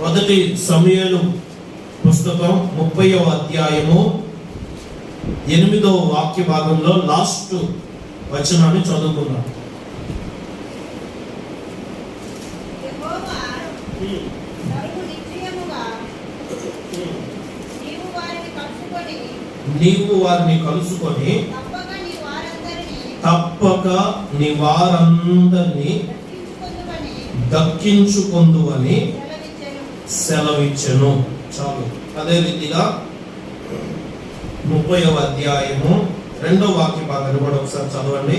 మొదటి సమూయేలు పుస్తకం 30వ అధ్యాయము 8వ వాక్య భాగంలో లాస్ట్ వచనాన్ని చదువుకున్నాం. నీవు వారిని కలుసుకొని తప్పక నీ వారందరినీ దక్కించుకొందువని సెలవిచ్చెను. చాలు. అదే రీతిగా 30వ అధ్యాయము 2వ వాక్య భాగాన్ని కూడా ఒకసారి చదవండి.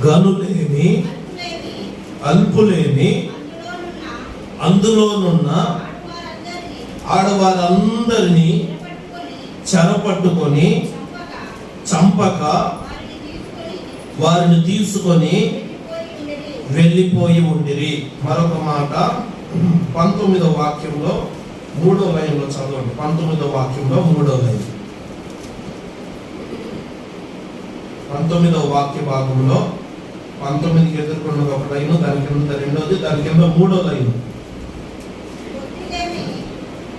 గనులేమి అల్పులేమి అందులోనున్న ఆడవారందరినీ చెరపట్టుకొని చంపక వారిని తీసుకొని వెళ్ళిపోయి ఉండిరి. మరొక మాట 19వ వాక్యంలో 3వ లైన్లో చదవండి. 19వ వాక్యంలో 3వ లైన్, 19వ వాక్య భాగంలో 19కి ఎదుర్కొన్నది ఒక లైను, దాని కింద రెండోది, దాని కింద 3వ లైను.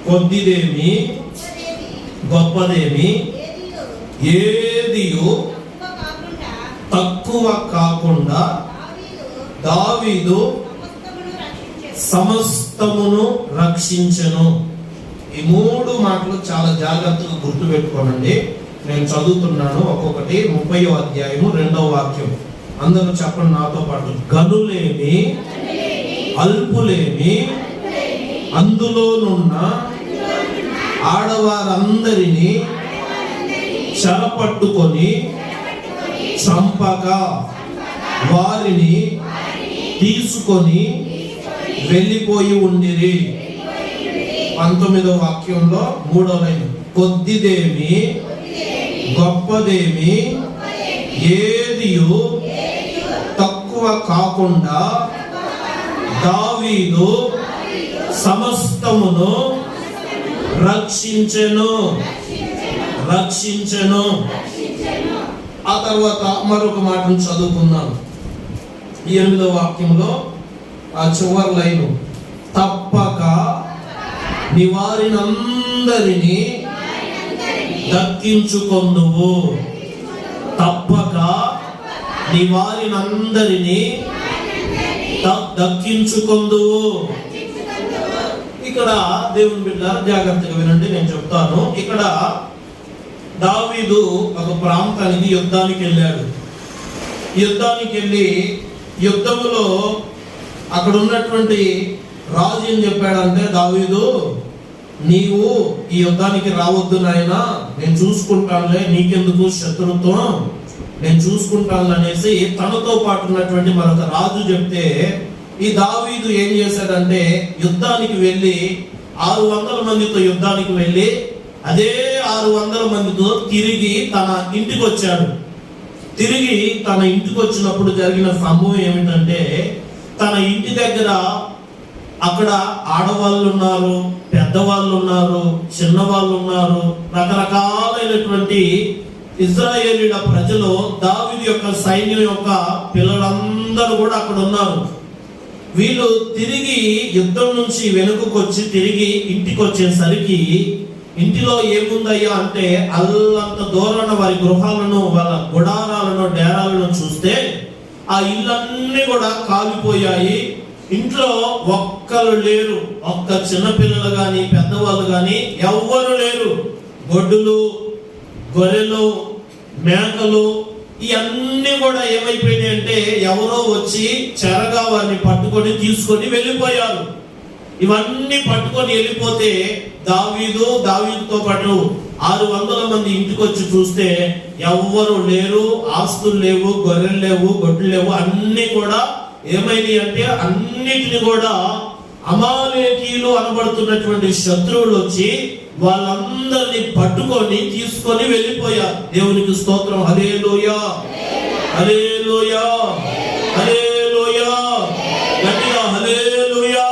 కొద్దిదేమి గొప్పదేమి ఏదియు తక్కువ కాకుండా దావీదు సమస్తమును రక్షించెను. ఈ 3 మాటలు చాలా జాగ్రత్తగా గుర్తు పెట్టుకోనండి. నేను చదువుతున్నాను ఒక్కొక్కటి. 30వ అధ్యాయము 2వ వాక్యం. అందరూ చెప్పండి నాతో పాటు. గనులేమి అల్పులేమి అందులోనున్న ఆడవారందరినీ చెరపట్టుకొని చంపగా వారిని తీసుకొని వెళ్ళిపోయి ఉండిరి. 19వ వాక్యంలో 3వ లైన్, కొద్దిదేమి గొప్పదేమి ఏదియు తక్కువ కాకుండా దావీదు సమస్తమును రక్షించెను. ఆ తర్వాత మరొక మాటను చదువుకున్నాం. 8వ వాక్యంలో ఆ చివరి లైను, తప్పక నీ వారినందరినీ దక్కించుకొందువు. తప్పక నీ వారినందరినీ దక్కించుకొందువు. ఇక్కడ దేవుని బిడ్డ జాగ్రత్తగా వినండి, నేను చెప్తాను. ఇక్కడ దావీదు ఒక ప్రాంతానికి యుద్ధానికి వెళ్ళాడు. యుద్ధానికి వెళ్ళి యుద్ధములో అక్కడ ఉన్నటువంటి రాజు ఏం చెప్పాడంటే, దావీదు నీవు ఈ యుద్ధానికి రావద్దు నాయనా, నేను చూసుకుంటానులే, నీకెందుకు శత్రుత్వం, నేను చూసుకుంటాను అనేసి తనతో పాటు ఉన్నటువంటి మరొక రాజు చెప్తే, ఈ దావీదు ఏం చేశాడంటే యుద్ధానికి వెళ్ళి 600 మందితో యుద్ధానికి వెళ్ళి అదే 600 మందితో తిరిగి తన ఇంటికి వచ్చాడు. తిరిగి తన ఇంటికి వచ్చినప్పుడు జరిగిన సంభవం ఏమిటంటే, తన ఇంటి దగ్గర అక్కడ ఆడవాళ్ళు ఉన్నారు, పెద్దవాళ్ళు ఉన్నారు, చిన్నవాళ్ళు ఉన్నారు, రకరకాలైనటువంటి ఇజ్రాయేలీల ప్రజలు, దావీదు యొక్క సైన్యం యొక్క పిల్లలందరూ కూడా అక్కడ ఉన్నారు. వీళ్ళు తిరిగి యుద్ధం నుంచి వెనుకకు వచ్చి తిరిగి ఇంటికి వచ్చేసరికి ఇంటిలో ఏముందయ్యా అంటే, అల్లంత దూరాన వారి గృహాలను, వాళ్ళ గుడారాలను, డేరాలను చూస్తే ఆ ఇళ్ళన్నీ కూడా కాలిపోయాయి. ఇంట్లో ఒక్కరు లేరు. ఒక్క చిన్నపిల్లలు కానీ పెద్దవాళ్ళు కానీ ఎవ్వరు లేరు. గొడ్డులు, గొర్రెలు, మేకలు ఇవన్నీ కూడా ఏమైపోయినాయి అంటే, ఎవరో వచ్చి చెరగా వారిని పట్టుకొని తీసుకొని వెళ్ళిపోయారు. ఇవన్నీ పట్టుకొని వెళ్ళిపోతే దావీదుతో పాటు 600 మంది ఇంటికి వచ్చి చూస్తే ఎవ్వరు లేరు, ఆస్తులు లేవు, గొర్రెలు లేవు, గొడ్లు లేవు. అన్ని కూడా ఏమైంది అంటే, అన్నిటిని కూడా అమాలేకీయులు అనబడుతున్నటువంటి శత్రువులు వచ్చి వాళ్ళందరినీ పట్టుకొని తీసుకొని వెళ్ళిపోయారు. దేవునికి స్తోత్రం. హల్లెలూయా, హల్లెలూయా, హల్లెలూయా, గట్టిగా హల్లెలూయా.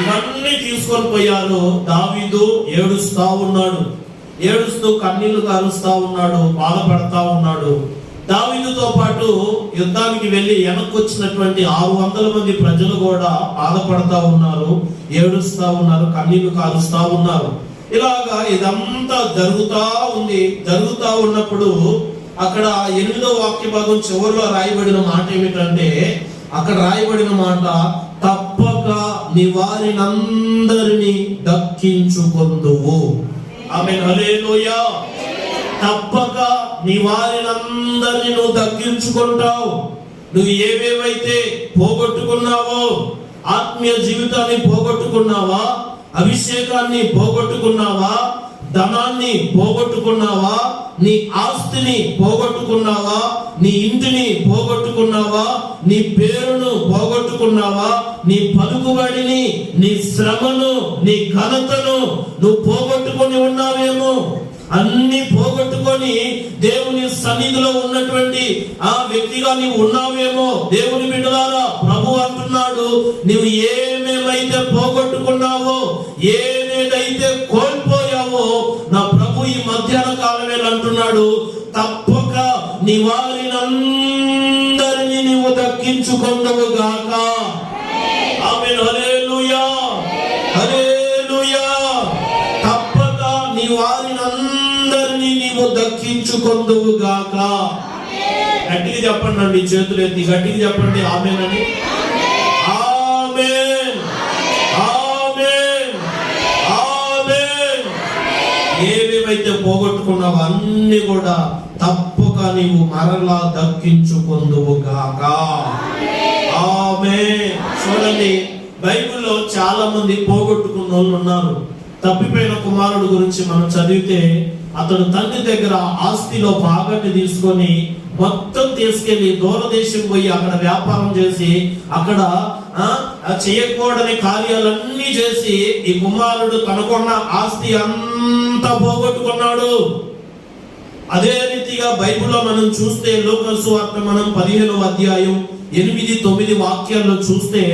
ఇవన్నీ తీసుకొని పోయారు. దావీదు ఏడుస్తా ఉన్నాడు, ఏడుస్తూ కన్నీళ్లు కారుస్తా ఉన్నాడు, బాధపడతా ఉన్నాడు. దావీదు దావీదుతో పాటు యుద్ధానికి వెళ్ళి వెనక్కి వచ్చినటువంటి 600 మంది ప్రజలు కూడా బాధపడతా ఉన్నారు, ఏడుస్తా ఉన్నారు, కన్నీళ్లు కారుస్తా ఉన్నారు. ఇలాగా ఇదంతా జరుగుతా ఉన్నప్పుడు అక్కడ 8వ వాక్య భాగం చివరిలో రాయబడిన మాట ఏమిటంటే, అక్కడ రాయబడిన మాట, తప్పక నీ వారినందరినీ దక్కించుకొందువు. ఆమేన్, హల్లెలూయా. తప్పక నీ వారినందరినీ నువ్వు దక్కించుకుంటావు. నువ్వు ఏవేవైతే పోగొట్టుకున్నావో, ఆత్మీయ జీవితాన్ని పోగొట్టుకున్నావా, అభిషేకాన్ని పోగొట్టుకున్నావా, ధనాన్ని పోగొట్టుకున్నావా, నీ ఆస్తిని పోగొట్టుకున్నావా, నీ ఇంటిని పోగొట్టుకున్నావా, నీ పేరును పోగొట్టుకున్నావా, నీ పలుకుబడిని, నీ శ్రమను, నీ ఘనతను నువ్వు పోగొట్టుకొని ఉన్నావేమో. అన్ని పోగొట్టుకొని దేవుని సన్నిధిలో ఉన్నటువంటి ఆ వ్యక్తిగా నీవు ఉన్నావేమో. దేవుని బిడ్డలారా, ప్రభు అంటున్నాడు, నీవు ఏమేమైతే పోగొట్టుకున్నావో, ఏదేదైతే కోల్పోయావో, నా ప్రభు ఈ మధ్యాహ్న కాలమేళ అంటున్నాడు, తప్పక నీ వారినందరినీ నీవు దక్కించుకొందువు గాక. ఆమేన్, హల్లెలూయా, హల్లెలూయా. తప్పక నీ వారినందరినీ నీవు దక్కించుకొందువు గాక. గట్టిగా చెప్పండి అండి, చేతులు ఎత్తి గట్టిగా చెప్పండి ఆమేన్ అని. ఆమేన్, ఆమేన్, ఆమేన్. ఏవేవైతే పోగొట్టుకున్నావో అన్ని కూడా తప్పక నీవు మరలా దక్కించుకొందువు గాక. ఆమేన్. చూడండి, బైబిల్లో చాలా మంది పోగొట్టుకున్న వాళ్ళు ఉన్నారు. తప్పిపోయిన కుమారుడు గురించి మనం చదివితే, అతడు తండ్రి దగ్గర ఆస్తిలో భాగాన్ని తీసుకొని మొత్తం తీసుకెళ్లి దూరదేశం పోయి అక్కడ వ్యాపారం చేసి అక్కడ చేయకూడని కార్యాలన్నీ చేసి ఈ కుమారుడు తనకున్న ఆస్తి అంతా పోగొట్టుకున్నాడు. అదే రీతిగా బైబిల్లో మనం చూస్తే, లూకా సువార్త మనం 15వ అధ్యాయం 8-9 వాక్యాల్లో చూస్తే,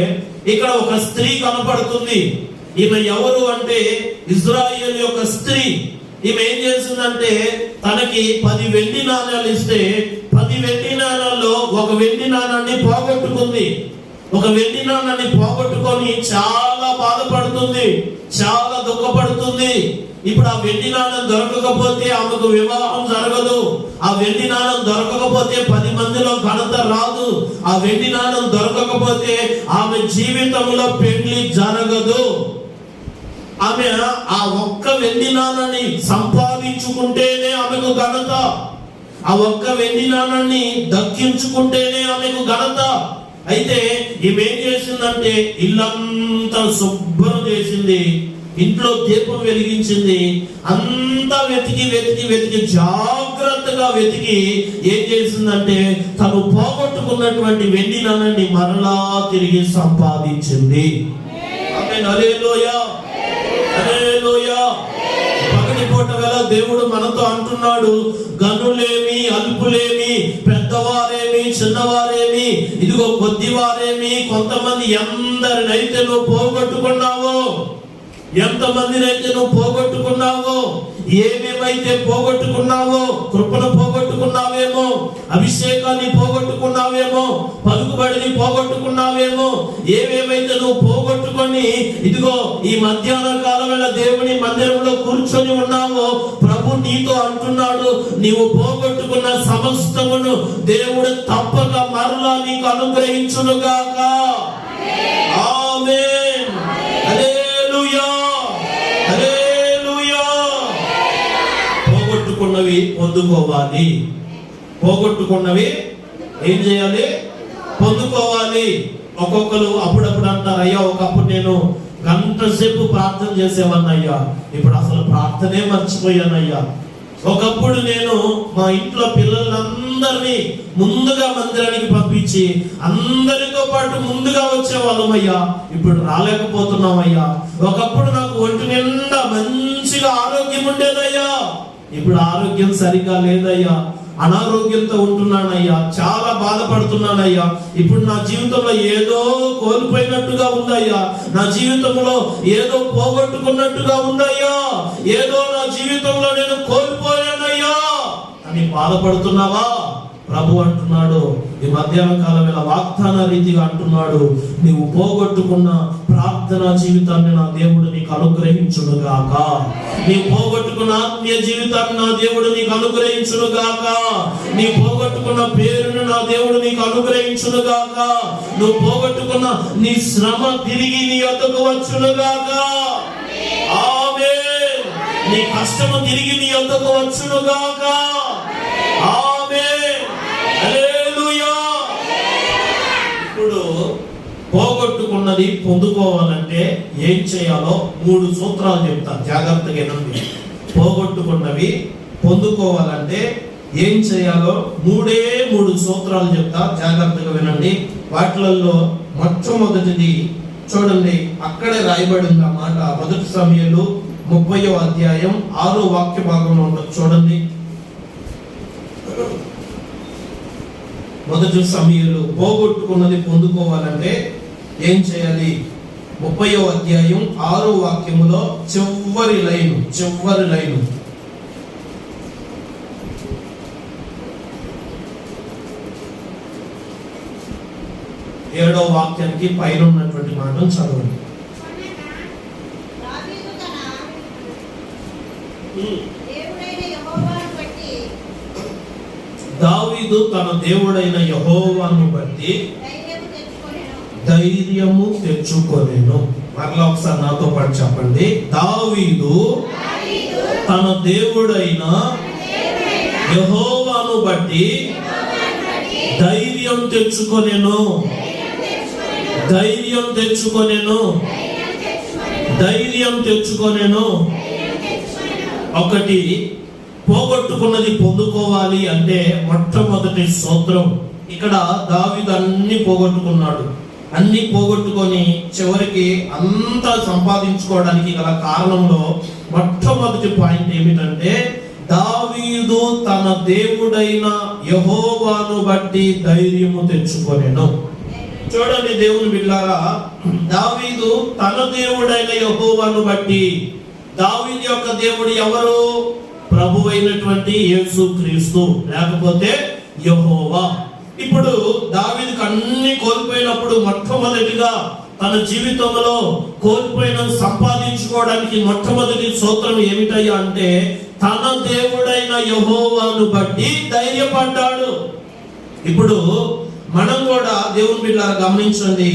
ఇక్కడ ఒక స్త్రీ కనపడుతుంది. ఈమె ఎవరు అంటే ఇజ్రాయేల్ యొక్క స్త్రీ. ఈమె ఏం చేసిందంటే, తనకి 10 వెండి నాణాలు ఇస్తే 10 వెండి నాణాల్లో ఒక వెండి నాణాన్ని పోగొట్టుకుంది. ఒక వెండి నాణాన్ని పోగొట్టుకొని చాలా బాధపడుతుంది, చాలా దుఃఖపడుతుంది. ఇప్పుడు ఆ వెండి నాణం దొరకకపోతే ఆమెకు వివాహం జరగదు. ఆ వెండి నాణం దొరకకపోతే 10 మందిలో ఘనత రాదు. ఆ వెండి నాణం దొరకకపోతే ఆమె జీవితంలో పెళ్లి జరగదు. ఆమె ఆ ఒక్క వెండి నాణాన్ని సంపాదించుకుంటేనే ఆమెకు ఘనత. ఆ ఒక్క వెండి నాణాన్ని దక్కించుకుంటేనే ఆమెకు ఘనత. అయితే ఈమె ఏం చేసిందంటే, ఇల్లంతా శుభ్రం చేసింది, ఇంట్లో దీపం వెలిగించింది, అంతా వెతికి జాగ్రత్తగా వెతికి ఏం చేసిందంటే, తను పోగొట్టుకున్నటువంటి వెండి నాణాన్ని మరలా తిరిగి సంపాదించింది. ఆమేన్, హల్లెలూయా, హల్లెలూయా. పగటిపూట వేళ దేవుడు మనతో అంటున్నాడు, గనులేమి, అల్పులేమి, పెద్దవారేమి, చిన్నవారేమి, ఇదిగో కొద్దివారేమి, కొంతమంది ఎందరినైతే నువ్వు పోగొట్టుకున్నావో, ఎంతమందినైతే నువ్వు పోగొట్టుకున్నావో, ఏమేమైతే పోగొట్టుకున్నావో, కృపను పోగొట్టుకున్నావేమో, అభిషేకాన్ని పోగొట్టుకున్నావేమో, పలుకుబడిని పోగొట్టుకున్నావేమో, ఏమేమైతే నువ్వు పోగొట్టుకొని ఇదిగో ఈ మధ్యాహ్న కాలం దేవుని మందిరంలో కూర్చొని ఉన్నావో, ప్రభు నీతో అంటున్నాడు, నీవు పోగొట్టుకున్న సమస్తమును దేవుడు తప్పక మరలా నీకు అనుగ్రహించునుగాక. ఆమేన్, హల్లెలూయా, హల్లెలూయా. పోగొట్టుకున్నవి పొందుకోవాలి. పోగొట్టుకున్నవి ఏం చేయాలి? పొందుకోవాలి. ఒక్కొక్కరు అప్పుడప్పుడు అంటారు, అయ్యా ఒకప్పుడు నేను గంట సేపు ప్రార్థన చేసేవాన్నయ్యా, ఇప్పుడు అసలు ప్రార్థనే మర్చిపోయానయ్యా. ఒకప్పుడు నేను మా ఇంట్లో పిల్లలందరినీ ముందుగా మందిరానికి పంపించి అందరితో పాటు ముందుగా వచ్చేవాళ్ళమయ్యా, ఇప్పుడు రాలేకపోతున్నామయ్యా. ఒకప్పుడు నాకు ఒంటి నిండా మంచిగా ఆరోగ్యం ఉండేదయ్యా, ఇప్పుడు ఆరోగ్యం సరిగా లేదయ్యా, అనారోగ్యంతో ఉంటున్నానయ్యా, చాలా బాధపడుతున్నానయ్యా. ఇప్పుడు నా జీవితంలో ఏదో కోల్పోయినట్టుగా ఉందయ్యా, నా జీవితంలో ఏదో పోగొట్టుకున్నట్టుగా ఉందయ్యా, ఏదో నా జీవితంలో నేను కోల్పోయానయ్యా అని బాధపడుతున్నావా? ప్రభు అంటున్నాడు, ఈ మధ్యాహ్న కాలం వేళ వాగ్దాన రీతిగా అంటున్నాడు, నీవు పోగొట్టుకున్న ప్రార్థనా జీవితాన్ని నా దేవుడు నీకు అనుగ్రహించును గాక, నీవు పోగొట్టుకున్న ఆత్మీయ జీవితాన్ని నా దేవుడు నీకు అనుగ్రహించును గాక, నీ పోగొట్టుకున్న పేరును నా దేవుడు నీకు అనుగ్రహించును గాక, నువ్వు పోగొట్టుకున్న నీ శ్రమ తిరిగి నీ యొద్దకు వచ్చును గాక. ఆమేన్. నీ కష్టము తిరిగి నీ యొద్దకు వచ్చును గాక. ఆమేన్. హల్లెలూయా. ఇప్పుడు పోగొట్టుకున్నది పొందుకోవాలంటే ఏం చేయాలో 3 సూత్రాలు చెప్తాను, జాగ్రత్తగా వినండి. పోగొట్టుకున్నవి పొందుకోవాలంటే ఏం చేయాలో 3 సూత్రాలు చెప్తా, జాగ్రత్తగా వినండి. వాటిలలో మొట్టమొదటిది చూడండి, అక్కడే రాయబడి ఉంది ఆ మాట. 1 సమూయేలు 30వ అధ్యాయం 6వ వాక్య భాగంలో ఉంటుంది చూడండి. 1 సమూయేలు పోగొట్టుకున్నది పొందుకోవాలంటే ఏం చేయాలి? 30వ అధ్యాయం 6వ వాక్యములో చివరి లైను 7వ వాక్యానికి పైన ఉన్నటువంటి మాటను చదవండి. దావీదు తన దేవుడైన యెహోవాను బట్టి ధైర్యము తెచ్చుకొనెను. మరలా ఒకసారి నాతో పాటు చెప్పండి. దావీదు తన దేవుడైన యెహోవాను బట్టి ధైర్యం తెచ్చుకొనెను. ధైర్యం తెచ్చుకొనెను. ధైర్యం తెచ్చుకొనెను. ఒకటి, పోగొట్టుకున్నది పొందుకోవాలి అంటే మొట్టమొదటి సూత్రం. ఇక్కడ దావీదు అన్ని పోగొట్టుకున్నాడు. అన్ని పోగొట్టుకొని చివరికి అంతా సంపాదించుకోవడానికి గల కారణంలో మొట్టమొదటి పాయింట్ ఏమిటంటే, దావీదు తన దేవుడైన యెహోవాను బట్టి ధైర్యము తెచ్చుకొనెను. చూడండి దేవుని బిడ్డలారా, దావీదు తన దేవుడైన యెహోవాను బట్టి. దావీదు యొక్క దేవుడు ఎవరు? ప్రభు అయినటువంటి యేసుక్రీస్తు, లేకపోతే యెహోవా. ఇప్పుడు దావీదుకు అన్ని కోల్పోయినప్పుడు మొట్టమొదటిగా తన జీవితంలో కోల్పోయిన సంపాదించుకోవడానికి మొట్టమొదటి సూత్రం ఏమిటయ్యా అంటే, తన దేవుడైన యెహోవాను బట్టి ధైర్యపడ్డాడు. ఇప్పుడు మనం కూడా దేవుని బిడ్డలారా గమనించండి,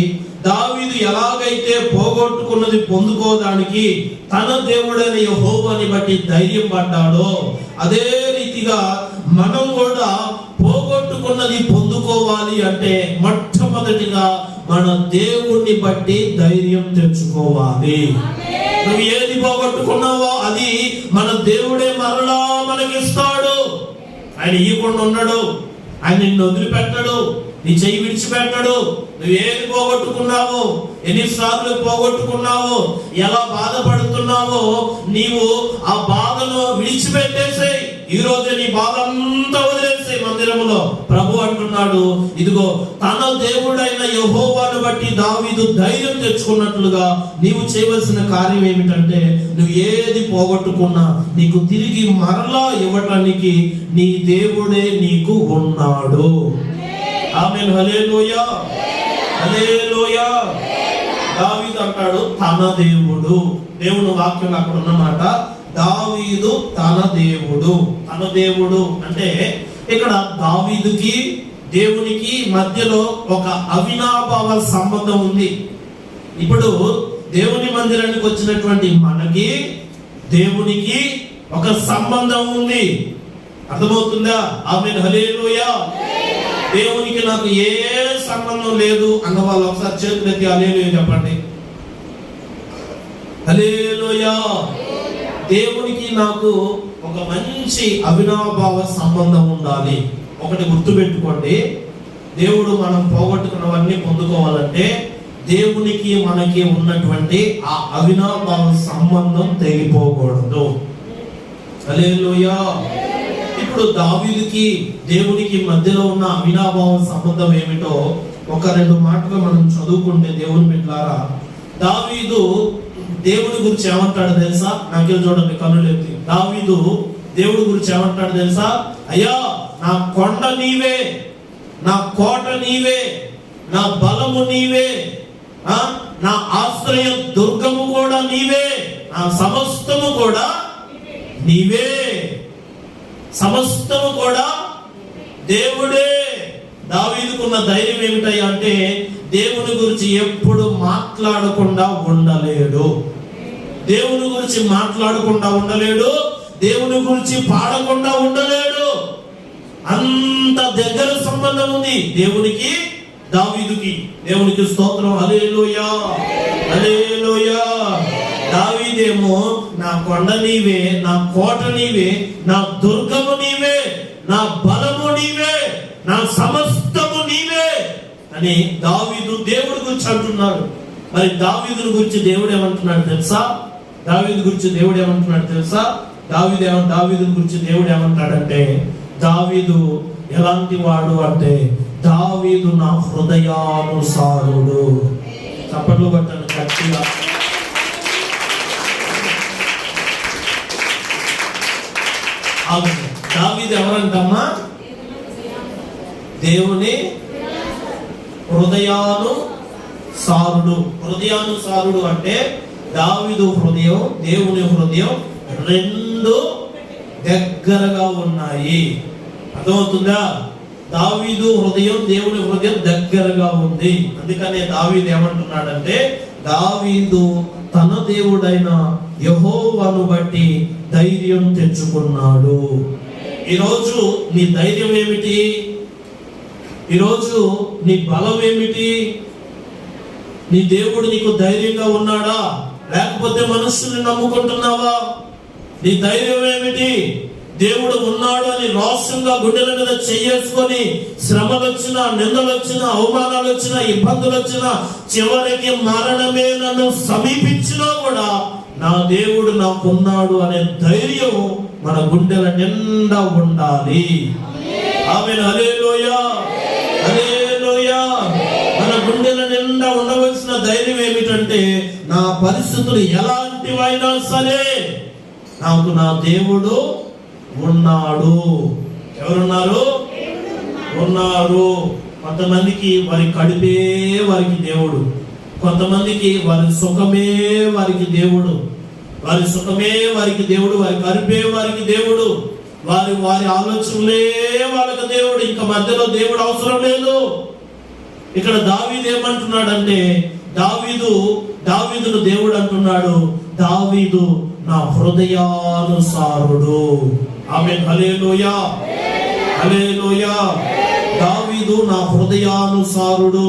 దావీదు ఎలాగైతే పోగొట్టుకున్నది పొందుకోవడానికి తన దేవుడైన యెహోవాని బట్టి ధైర్యం పడ్డాడో, అదే రీతిగా మనం కూడా పోగొట్టుకున్నది పొందుకోవాలి అంటే మొట్టమొదటిగా మన దేవుణ్ణి బట్టి ధైర్యం తెచ్చుకోవాలి. నువ్వు ఏది పోగొట్టుకున్నావో అది మన దేవుడే మరలా మనకిస్తాడు. ఆయన ఇవ్వకుండా ఉన్నాడు, ఆయన నిన్ను వదిలిపెట్టడు, నీ చెయ్యి విడిచిపెట్టడు. నువ్వు ఏది పోగొట్టుకున్నావో, ఎన్నిసార్లు పోగొట్టుకున్నావో, ఎలా బాధపడుతున్నావో, నీవు ఆ బాధను విడిచిపెట్టేసేయ్. ఈ రోజు నీ బాధ అంతా వదిలేసే మందిరములో. ప్రభు అంటున్నాడు, ఇదిగో తన దేవుడైన యెహోవాను బట్టి దావీదు ధైర్యం తెచ్చుకున్నట్లుగా నీవు చేయవలసిన కార్యం ఏమిటంటే, నువ్వు ఏది పోగొట్టుకున్నా నీకు తిరిగి మరలా ఇవ్వటానికి నీ దేవుడే నీకు ఉన్నాడు. ఆమేన్. హల్లెలూయా. హల్లెలూయా. దావీదు అంటాడు తన దేవుడు. దేవుని వాక్యం అక్కడ ఉన్నమాట. దావీదు తన దేవుడు. తన దేవుడు అంటే ఇక్కడ దావీదుకి దేవునికి మధ్యలో ఒక అవినాభావ సంబంధం ఉంది. ఇప్పుడు దేవుని మందిరానికి వచ్చినటువంటి మనకి దేవునికి ఒక సంబంధం ఉంది. అర్థమవుతుందా? ఆమేన్. హల్లెలూయా. దేవునికి నాకు ఏ సంబంధం లేదు అన్న వాళ్ళు ఒకసారి చేతులెత్తి హల్లెలూయా చెప్పండి. హల్లెలూయా. దేవునికి నాకు ఒక మంచి అవినాభావ సంబంధం ఉండాలి. ఒకటి గుర్తుపెట్టుకోండి, దేవుడు మనం పోగొట్టుకున్నవన్నీ పొందుకోవాలంటే దేవునికి మనకి ఉన్నటువంటి ఆ అవినాభావ సంబంధం తెగిపోకూడదు. హల్లెలూయా. ఇప్పుడు దావీదుకి దేవునికి మధ్యలో ఉన్న అవినాభావ సంబంధం ఏమిటో ఒక 2 మాటలు మనం చదువుకుంటే దేవుని బిడ్డలారా, దావీదు దేవుడి గురించి ఏమంటాడు తెలుసా? నాకే చూడండి కన్నులెత్తి. దావీదు దేవుడి గురించి ఏమంటాడు తెలుసా? అయ్యా నా కొండ నీవే, నా కోట నీవే, నా బలము నీవే, నా ఆశ్రయ దుర్గము కూడా నీవే, నా సమస్తము కూడా నీవే. సమస్తము కూడా దేవుడే. దావీదుకున్న ధైర్యం ఏమిటయ్యా అంటే దేవుని గురించి ఎప్పుడు మాట్లాడకుండా ఉండలేడు. దేవుని గురించి మాట్లాడకుండా ఉండలేడు, దేవుని గురించి పాడకుండా ఉండలేడు. అంత దగ్గర సంబంధం ఉంది దేవునికి దావీదుకి. దేవునికి స్తోత్రం. హల్లెలూయా, హల్లెలూయా. దావీదేమో నా కొండ నీవే, నా కోట నీవే, నా దుర్గము నీవే, నా బలము నీవే, నా సమస్తము నీవే అని దావీదు దేవుడి గురించి అంటున్నాడు. మరి దావీదుని గురించి దేవుడు ఏమంటున్నాడు తెలుసా? దావీదు గురించి దేవుడు ఏమంటున్నాడు తెలుసా? దావీదుని గురించి దేవుడు ఏమంటాడంటే, దావీదు ఎలాంటి వాడు అంటే దావీదు నా హృదయానుసారుడు. చప్పట్లు కొట్టండి గట్టిగా. దావీదు ఎవరంటమ్మా? దేవుని హృదయానుసారుడు. హృదయానుసారుడు అంటే దావీదు హృదయం, దేవుని హృదయం రెండు దగ్గరగా ఉన్నాయి. అర్థమవుతుందా? దావీదు హృదయం, దేవుని హృదయం దగ్గరగా ఉంది. అందుకనే దావీదు ఏమంటున్నాడంటే, దావీదు తన దేవుడైన యెహోవాను బట్టి ధైర్యం తెచ్చుకున్నాడు. ఈరోజు నీ ధైర్యం ఏమిటి? ఈరోజు నీ బలం ఏమిటి? నీ దేవుడు నీకు ధైర్యంగా ఉన్నాడా, లేకపోతే మనుషుల్ని నమ్ముకుంటున్నావా? నీ ధైర్యం ఏమిటి? దేవుడు ఉన్నాడు అని రాష్ట్రంగా గుండెల మీద చేసుకొని శ్రమలు వచ్చినా, నిందలు వచ్చినా, అవమానాలు వచ్చినా, ఇబ్బందులు వచ్చినా, చివరికి మరణమే నన్ను సమీపించినా కూడా నా దేవుడు నాకున్నాడు అనే ధైర్యం మన గుండెల నిండా ఉండాలి. ఆమేన్, హల్లెలూయా, హల్లెలూయా. మన గుండెల నిండా ఉండవలసిన ధైర్యం ఏమిటంటే, నా పరిస్థితులు ఎలాంటివైనా సరే నాకు నా దేవుడు ఉన్నాడు. ఎవరున్నారు? ఉన్నారు. కొంతమందికి వారి కడుపే వారికి దేవుడు, కొంతమందికి వారి సుఖమే వారికి దేవుడు, వారి సుఖమే వారికి దేవుడు, వారి కడుపే వారికి దేవుడు, వారి వారి ఆలోచనలే వాళ్ళకి దేవుడు. ఇంకా మధ్యలో దేవుడు అవసరం లేదు. ఇక్కడ దావీదు ఏమంటున్నాడంటే, దావీదును దేవుడు అంటున్నాడు, దావీదు నా హృదయానుసారుడు. ఆమేన్, హల్లెలూయా, హల్లెలూయా. దావీదు నా హృదయానుసారుడు.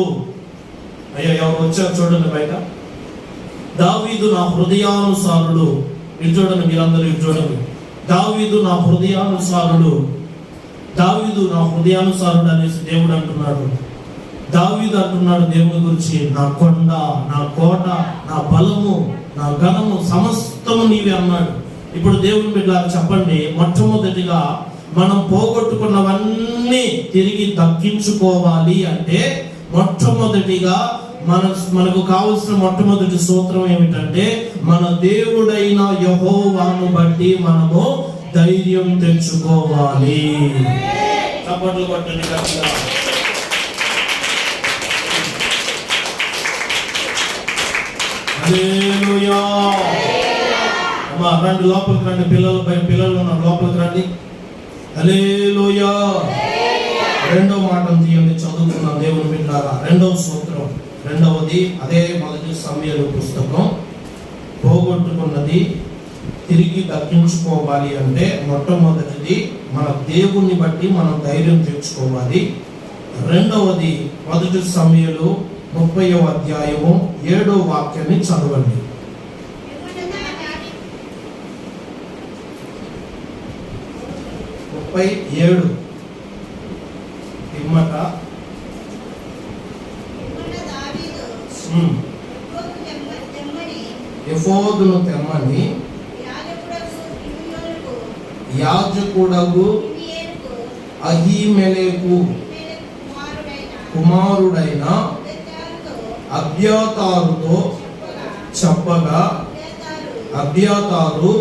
అయ్యా ఎవరు వచ్చారు చూడండి బయట. దావీదు నా హృదయానుసారుడు. ఇది చూడండి, మీరందరూ ఇది చూడండి. దావీదు నా హృదయానుసారుడు, దావీదు నా హృదయానుసారుడు అనేసి దేవుడు అంటున్నాడు. దావీదు అంటున్నాడు దేవుని గురించి, నా కొండ, నా కోట, నా బలము, నా ఘనము సమస్తము నీవే అన్నాడు. ఇప్పుడు దేవుని బిడ్డలారా చెప్పండి, మొట్టమొదటిగా మనం పోగొట్టుకున్నవన్నీ తిరిగి దక్కించుకోవాలి అంటే మొట్టమొదటిగా మనకు కావలసిన మొట్టమొదటి సూత్రం ఏమిటంటే, మన దేవుడైన యెహోవాను బట్టి మనము ధైర్యం తెచ్చుకోవాలి. చప్పట్లు కొట్టండి గట్టిగా. హల్లెలూయా. అమ్మా రండి, లోపలికి రండి. పిల్లలు ఉన్న లోపలికి రండి. హల్లెలూయా. రెండో మాటను తీయండి, చదువుకున్నాం దేవుని బిడ్డలారా. రెండవ సూత్రం, రెండవది అదే మొదటి సమూయేలు పుస్తకం. పోగొట్టుకున్నది తిరిగి దక్కించుకోవాలి అంటే మొట్టమొదటిది మన దేవుని బట్టి మనం ధైర్యం తెచ్చుకోవాలి. రెండవది మొదటి సమూయేలు 30వ అధ్యాయము 7వ వాక్యాన్ని చదవండి. 37 పిమ్మట ఎఫోదును తెమ్మని యాజకుడగు అహీమెలెకు కుమారుడైన అబ్యాతారుతో చెప్పగా, అబ్యాతారు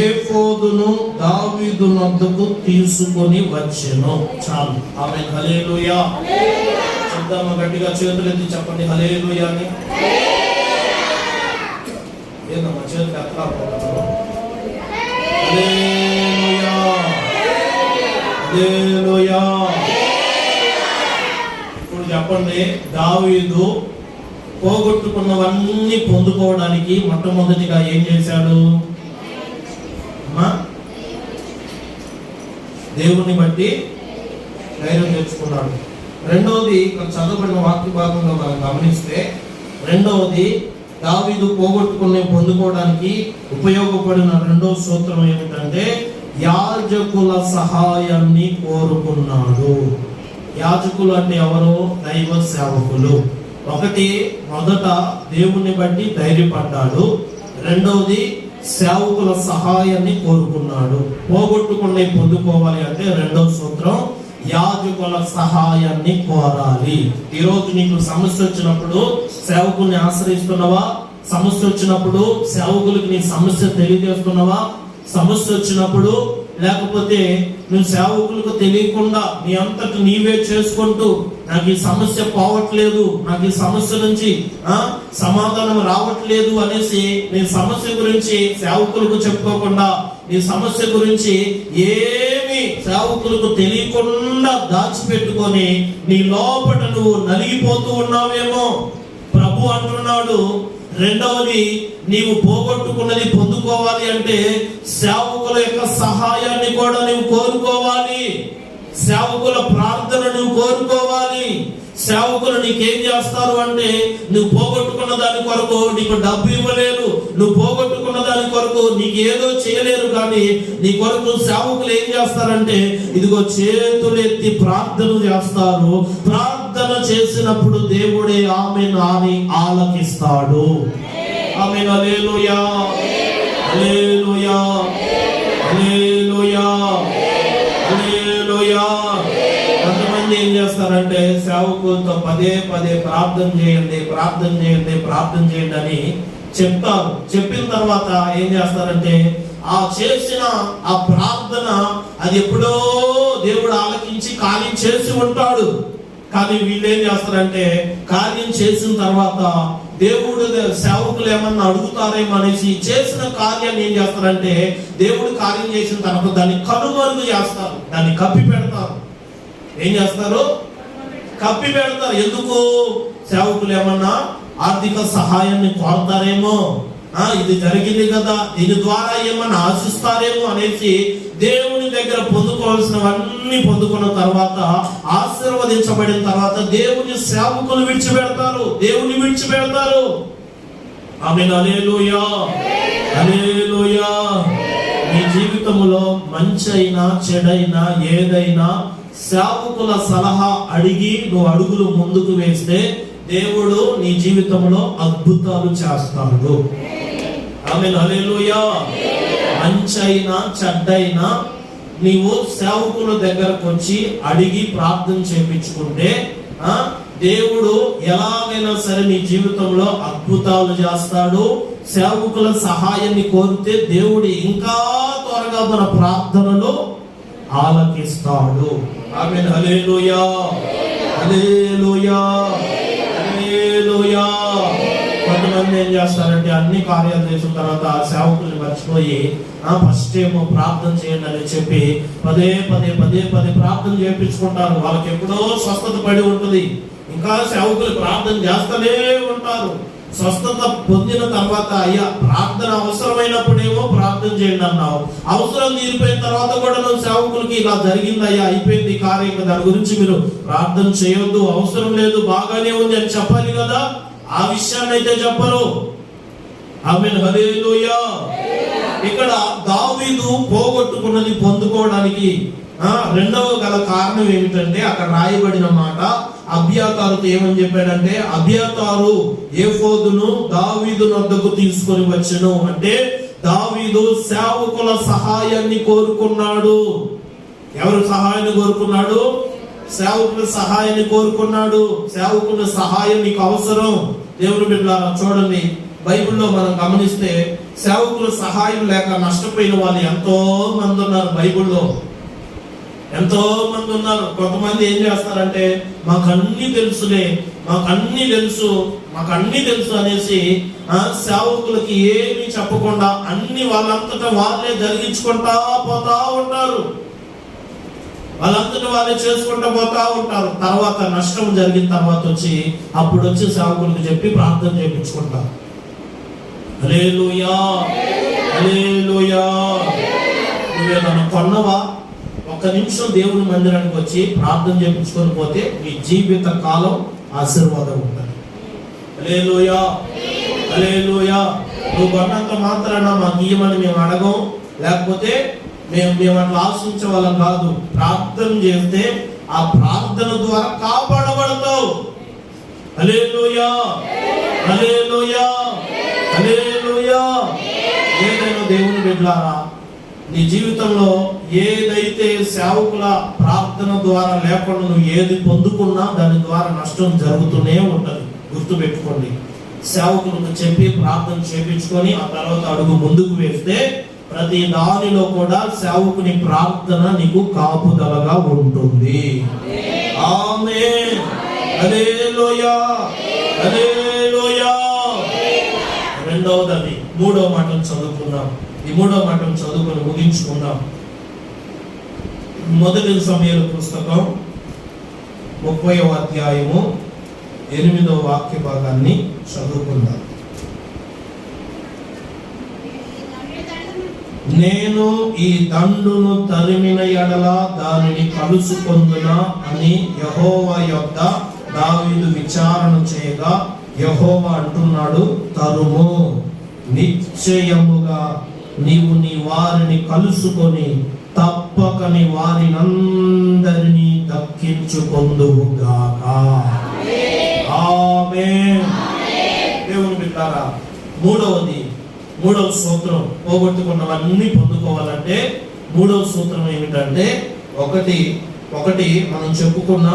ఏఫోదును దావీదు నొద్దకు తీసుకొని వచ్చెను. చాలు. ఆమేన్. హల్లెలూయా. చెప్దామా గట్టిగా? చేతులెత్తి చెప్పండి హల్లెలూయా అని. ఏదమ్మా చేతులు ఎత్తా పోతారు? హల్లెలూయా, హల్లెలూయా. ఇప్పుడు చెప్పండి, దావీదు పోగొట్టుకున్నవన్నీ పొందుకోవడానికి మొట్టమొదటిగా ఏం చేశాడు? దేవుని బట్టి ధైర్యం తెచ్చుకున్నాడు. రెండవది, ఇక్కడ చదవబడిన వాక్య భాగంలో మనం గమనిస్తే, రెండవది దావీదు పొందుకోవడానికి ఉపయోగపడిన రెండవ సూత్రం ఏమిటంటే యాజకుల సహాయాన్ని కోరుకున్నాడు. యాజకులు అంటే ఎవరు? దైవ సేవకులు. ఒకటి, మొదట దేవుని బట్టి ధైర్యపడ్డాడు. రెండవది, సేవకుల సహాయాన్ని కోరుకున్నాడు. పొందుకోవాలి అంటే రెండవ సూత్రం, యాజకుల సహాయాన్ని కోరాలి. ఈరోజు నీకు సమస్య వచ్చినప్పుడు సేవకుల్ని ఆశ్రయిస్తున్నావా? సమస్య వచ్చినప్పుడు సేవకులకి నీ సమస్య తెలియజేస్తున్నావా? సమస్య వచ్చినప్పుడు లేకపోతే నువ్వు సేవకులకు తెలియకుండా నీ అంతటి నీవే చేసుకుంటూ నాకు ఈ సమస్య పోవట్లేదు, నాకు ఈ సమస్య నుంచి సమాధానం రావట్లేదు అనేసి నీ సమస్య గురించి సేవకులకు చెప్పుకోకుండా, నీ సమస్య గురించి ఏమి సేవకులకు తెలియకుండా దాచిపెట్టుకొని నీ లోపట నువ్వు నలిగిపోతూ ఉన్నావేమో. ప్రభు అంటున్నాడు, రెండవది, నీవు పోగొట్టుకున్నది పొందుకోవాలి అంటే సేవకుల యొక్క సహాయాన్ని కూడా నీవు కోరుకోవాలి. సేవకుల ప్రార్థన నువ్వు కోరుకోవాలి. సేవకులు నీకేం చేస్తారు అంటే, నువ్వు పోగొట్టుకున్న దాని కొరకు నీకు డబ్బు ఇవ్వలేరు, నువ్వు పోగొట్టుకున్న దాని కొరకు నీకు ఏదో చేయలేరు. కానీ నీ కొరకు సేవకులు ఏం చేస్తారంటే, ఇదిగో చేతులెత్తి ప్రార్థన చేస్తారు. ప్రార్థన చేసినప్పుడు దేవుడే ఆమెను ఆలకిస్తాడు. ఆమేన్. హల్లెలూయా, హల్లెలూయా, హల్లెలూయా, హల్లెలూయా. కొంతమంది ఏం చేస్తారంటే సేవకులతో పదే పదే ప్రార్థన చేయండి, ప్రార్థన చేయండి, ప్రార్థన చేయండి అని చెప్తారు. చెప్పిన తర్వాత ఏం చేస్తారంటే ఆ చేసిన ఆ ప్రార్థన అది ఎప్పుడో దేవుడు ఆలకించి కార్యం చేసి ఉంటాడు. కానీ వీళ్ళు ఏం చేస్తారంటే కార్యం చేసిన తర్వాత దేవుడు సేవకులు ఏమన్నా అడుగుతారేమో అనేసి చేసిన కార్యాన్ని ఏం చేస్తారంటే దేవుడు కార్యం చేసిన తర్వాత దాన్ని కనుమరుగు చేస్తారు, దాన్ని కప్పి పెడతారు. ఏం చేస్తారు? కప్పి పెడతారు. ఎందుకు? సేవకులు ఏమన్నా ఆర్థిక సహాయాన్ని కోరతారేమో, ఇది జరిగింది కదా, దీని ద్వారా ఏమన్నా ఆశిస్తారేమో అనేసి దేవుని దగ్గర పొందుకోవాల్సినవన్నీ పొందుకున్న తర్వాత, ఆశీర్వదించబడిన తర్వాత దేవుని సేవకులు విడిచిపెడతారు, దేవుని విడిచిపెడతారు. ఆమేన్. హల్లెలూయా, హల్లెలూయా. నీ జీవితంలో మంచి అయినా చెడైనా ఏదైనా సేవకుల సలహా అడిగి నువ్వు అడుగులు ముందుకు వేస్తే దేవుడు నీ జీవితంలో అద్భుతాలు చేస్తాడు. ఆమేన్. హల్లెలూయా. మంచైనా చెడ్డైనా నీవు సేవకుల దగ్గరకు వచ్చి అడిగి ప్రార్థన చేయించుకుంటే దేవుడు ఎలాగైనా సరే నీ జీవితంలో అద్భుతాలు చేస్తాడు. సేవకుల సహాయాన్ని కోరితే దేవుడు ఇంకా త్వరగా మన ప్రార్థనలో ఆలకిస్తాడు. ఆమేన్. హల్లెలూయా, హల్లెలూయా, హల్లెలూయా. కొంతమంది ఏం చేస్తారంటే అన్ని కార్యాలు చేసిన తర్వాత సేవకుల్ని మర్చిపోయి ఫస్ట్ ఏమో ప్రార్థన చేయండి అని చెప్పి పదే పదే పదే పదే ప్రార్థన చేయించుకుంటారు. వాళ్ళకి ఎప్పుడో స్వస్థత పడి ఉంటుంది, ఇంకా సేవకులు ప్రార్థన చేస్తూనే ఉంటారు. స్వస్థత పొందిన తర్వాత అయ్యా ప్రార్థన అవసరమైనప్పుడేమో ప్రార్థన చేయండి అన్నావు, అవసరం తీరిపోయిన తర్వాత కూడా నువ్వు సేవకులకి ఇలా జరిగింది అయ్యా, అయిపోయింది కార్యం, దాని గురించి మీరు ప్రార్థన చేయొద్దు, అవసరం లేదు, బాగానే ఉంది అని చెప్పాలి కదా. ఆ విషయాన్ని అయితే చెప్పరు. ఆమేన్. హల్లెలూయా. ఇక్కడ దావీదు పోగొట్టుకున్నది పొందుకోవడానికి రెండవ గల కారణం ఏమిటంటే అక్కడ రాయబడిన మాట, అబ్యాతారుతో ఏమని చెప్పాడంటే, అబ్యాతారు ఏఫోదును దావీదు వద్దకు తీసుకొని వచ్చెను. అంటే దావీదు సేవకుల సహాయాన్ని కోరుకున్నాడు. ఎవరు సహాయాన్ని కోరుకున్నాడు? సేవకుల సహాయాన్ని కోరుకున్నాడు. సేవకుల సహాయం నీకు అవసరం. దేవుని బిడ్డలారా చూడండి, బైబిల్లో మనం గమనిస్తే సేవకులు సహాయం లేక నష్టపోయిన వాళ్ళు ఎంతో మంది ఉన్నారు బైబిల్లో, ఎంతో మంది ఉన్నారు. కొంతమంది ఏం చేస్తారంటే మాకు అన్ని తెలుసులే, మాకు అన్ని తెలుసు అనేసి సేవకులకి ఏమీ చెప్పకుండా అన్ని వాళ్ళంతటా వాళ్ళే జరిగించుకుంటా పోతా ఉంటారు, వాళ్ళంతటా వాళ్ళే చేసుకుంటూ పోతా ఉంటారు. తర్వాత నష్టం జరిగిన తర్వాత అప్పుడు వచ్చి సేవకులకు చెప్పి ప్రార్థన చేయించుకుంటారు. హల్లెలూయా, హల్లెలూయా. నువ్వేదన్నా కొన్నవా? ఒక్క నిమిషం దేవుని మందిరానికి వచ్చి ప్రార్థన చేయించుకొని పోతే నీ జీవిత కాలం ఆశీర్వాదం ఉంటుంది. హల్లెలూయా, హల్లెలూయా. నువ్వు కొన్నంత మాత్రాన మాకు ఇయ్యమని మేము అడగం, లేకపోతే మేము అట్లా ఆశించే వాళ్ళం కాదు. ప్రార్థన చేస్తే ఆ ప్రార్థన ద్వారా కాపాడబడతావు. హల్లెలూయా, హల్లెలూయా, హల్లెలూయా. ఏదైనా దేవుని బిడ్డలారా, నీ జీవితంలో ఏదైతే సేవకుల ప్రార్థన ద్వారా లేకుండా నువ్వు ఏది పొందుకున్నా దాని ద్వారా నష్టం జరుగుతూనే ఉంటుంది. గుర్తుపెట్టుకోండి. సేవకులకు చెప్పి ప్రార్థన చేయించుకొని ఆ తర్వాత అడుగు ముందుకు వేస్తే ప్రతి దానిలో కూడా సేవకుని ప్రార్థన నీకు కాపుదలగా ఉంటుంది. ఆమేన్, హల్లెలూయా, హల్లెలూయా. రెండవది, మూడవ మాటను చదువుకుందాం. ఈ మూడవ మాటను చదువుకొని ముగించుకుందాం. మొదటి సమూయేలు పుస్తకం 30వ అధ్యాయము 8వ వాక్య భాగాన్ని చదువుకుందాం. నేను ఈ దండును తరిమిన ఎడల దానిని కలుసుకొందునా అని యెహోవా యొద్ద దావీదు విచారణ చేయగా యెహోవా అంటున్నాడు, తరుము, నిశ్చయముగా నీవు నీ వారిని కలుసుకొని తప్పక నీ వారినందరినీ దక్కించుకొందువుగాక. ఆమేన్. దేవుని బిడ్డలారా, మూడవ సూత్రం, పోగొట్టుకున్నవన్నీ పొందుకోవాలంటే మూడవ సూత్రం ఏమిటంటే, ఒకటి మనం చెప్పుకున్న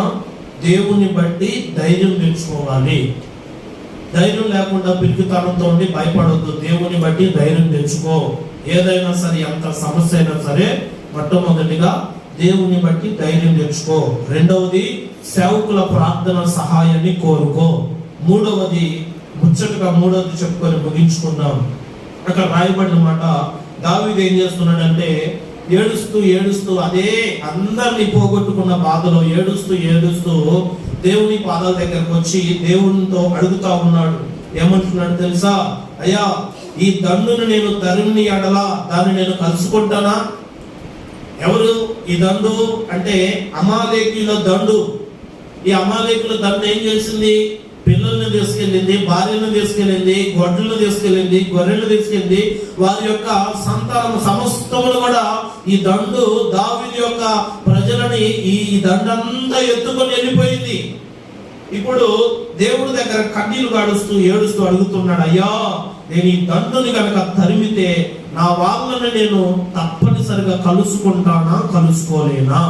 దేవుని బట్టి ధైర్యం తెచ్చుకోవాలి. ధైర్యం లేకుండా పిరికితనంతో ఉండి భయపడొద్దు. దేవుని బట్టి ధైర్యం తెచ్చుకో. ఏదైనా సరే, ఎంత సమస్య అయినా సరే, మొట్టమొదటిగా దేవుని బట్టి ధైర్యం తెచ్చుకో. రెండవది, సేవకుల ప్రార్థన సహాయాన్ని కోరుకో. మూడవది చెప్పుకొని ముగించుకుందాం. అక్కడ రాయబడిన మాట, దావీదు ఏం చేస్తున్నాడంటే ఏడుస్తూ అదే అందరినీ పోగొట్టుకున్న బాధలో ఏడుస్తూ దేవుని పాదాల దగ్గరకు వచ్చి దేవునితో అడుగుతా ఉన్నాడు. ఏమంటున్నాడు తెలుసా? అయ్యా, ఈ దండును నేను తరిమిని ఎడలా దాన్ని నేను కలుసుకుంటానా? ఎవరు ఈ దండు అంటే? అమాలేకీయుల దండు. ఈ అమాలేకీయుల దండు ఏం చేసింది? పిల్లల్ని తీసుకెళ్ళింది, భార్యలను తీసుకెళ్ళింది, గొడ్లను తీసుకెళ్ళింది, గొర్రెలను తీసుకెళ్ళింది. వారి యొక్క సంతానం సమస్తములు కూడా ఈ దండు దావీదు యొక్క ప్రజలని ఈ దండంతా ఎత్తుకొని వెళ్ళిపోయింది. ఇప్పుడు దేవుడి దగ్గర కన్నీళ్లు గాడుస్తూ ఏడుస్తూ అడుగుతున్నాడు, అయ్యా, నేను ఈ దండుని కనుక తరిమితే నా వాళ్ళని నేను తప్పనిసరిగా కలుసుకుంటానా, కలుసుకోలేనా?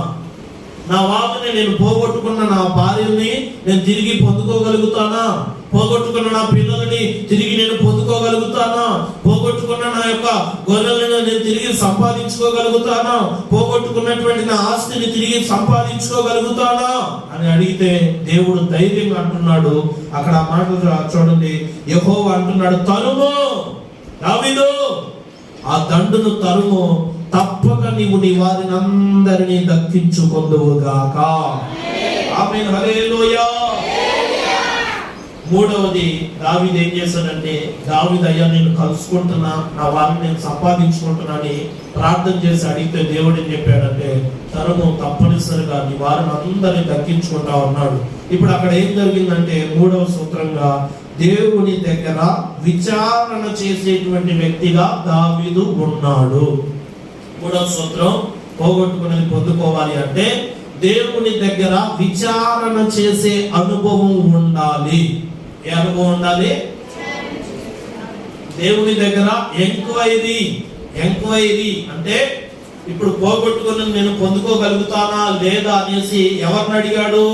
నా వాళ్ళని నేను పోగొట్టుకున్న నా భార్యని నేను తిరిగి పొందుకోగలుగుతానా? పోగొట్టుకున్న నా పిల్లలని తిరిగి నేను పొందుకోగలుగుతానా? పోగొట్టుకున్న నా యొక్క గొర్రెలను నేను తిరిగి సంపాదించుకోగలుగుతానా? పోగొట్టుకున్నటువంటి నా ఆస్తిని తిరిగి సంపాదించుకోగలుగుతానా అని అడిగితే దేవుడు ధైర్యంగా అంటున్నాడు. అక్కడ ఆ మాటలు చూడండి. యెహోవా అంటున్నాడు, తరుము, దావీదు, ఆ దండును తరుము, తప్పక నీవు నీ వారిని అందరినీ దక్కించుకొందువుగాక. ఆమేన్, హల్లెలూయా. మూడవది, దావీదు ఏం చేశాడంటే, దావీదు, అయ్యా, నేను కలుసుకుంటున్నా, నా వారిని నేను సంపాదించుకుంటున్నా అని ప్రార్థన చేసి అడిగితే దేవుడు ఏం చెప్పాడంటే, తరుము, తప్పనిసరిగా నీ వారిని అందరినీ దక్కించుకుంటా ఉన్నాడు. ఇప్పుడు అక్కడ ఏం జరిగిందంటే, మూడవ సూత్రంగా దేవుని దగ్గర విచారణ చేసేటువంటి వ్యక్తిగా దావీదు ఉన్నాడు. మూడవ సూత్రం, పోగొట్టుకునేది పొందుకోవాలి అంటే దేవుని దగ్గర విచారణ చేసే అనుభవం ఉండాలి. ఏ అనుభవం ఉండాలి? దేవుని దగ్గర ఎంక్వైరీ అంటే, ఇప్పుడు పోగొట్టుకుని నేను పొందుకోగలుగుతానా లేదా అనేసి ఎవరిని అడిగాడు?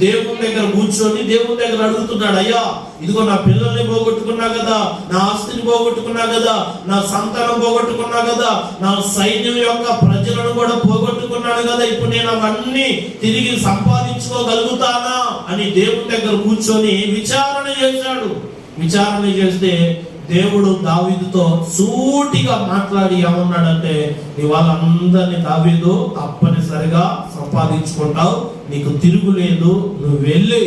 దేవుని దగ్గర కూర్చొని దేవుని దగ్గర అడుగుతున్నాడు, అయ్యా ఇదిగో నా పిల్లల్ని పోగొట్టుకున్నా కదా, నా ఆస్తిని పోగొట్టుకున్నా కదా, నా సంతానం పోగొట్టుకున్నా కదా, నా సైన్యం యొక్క ప్రజలను కూడా పోగొట్టుకున్నాను కదా, ఇప్పుడు నేను అవన్నీ తిరిగి సంపాదించుకోగలుగుతానా అని దేవుని దగ్గర కూర్చొని విచారణ చేశాడు. విచారణ చేస్తే దేవుడు దావీదుతో సూటిగా మాట్లాడి ఏమన్నాడంటే, నీ వాళ్ళందరినీ దావీదు తప్పనిసరిగా సంపాదించుకుంటావు, నీకు తిరుగులేదు, నువ్వు వెళ్ళి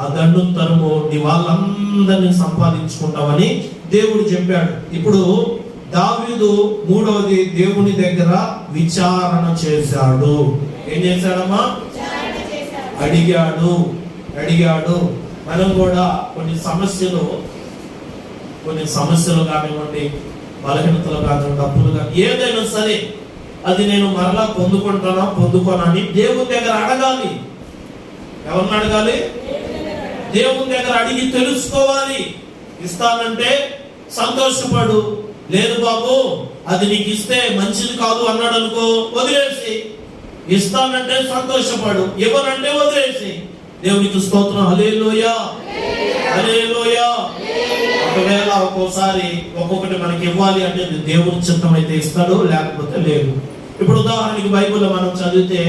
ఆ దండు తరుము, నీ వాళ్ళందరినీ సంపాదించుకుంటావని దేవుడు చెప్పాడు. ఇప్పుడు దావీదు మూడవది దేవుని దగ్గర విచారణ చేశాడు. ఏం చేశాడమ్మా? అడిగాడు. మనం కూడా కొన్ని సమస్యలు కానివ్వండి, బలహీనతలు కానివ్వండి, అప్పులు కానీ ఏదైనా సరే అది నేను మరలా పొందుకోనని దేవుని దగ్గర అడగాలి. ఎవరిని అడగాలి? దేవుని దగ్గర అడిగి తెలుసుకోవాలి. ఇస్తానంటే సంతోషపడు, లేదు బాబు అది నీకు ఇస్తే మంచిది కాదు అన్నాడు అనుకో, వదిలేసి. ఇస్తానంటే సంతోషపడు, ఇవ్వనంటే వదిలేసి. దేవునికి స్తోత్రం. హల్లెలూయా, హల్లెలూయా. ఒకవేళ ఒక్కోసారి ఒక్కొక్కటి మనకి ఇవ్వాలి అంటే దేవుని చిత్తం అయితే ఇస్తాడు, లేకపోతే లేదు. ఇప్పుడు ఉదాహరణకి బైబిల్లో మనం చదివితే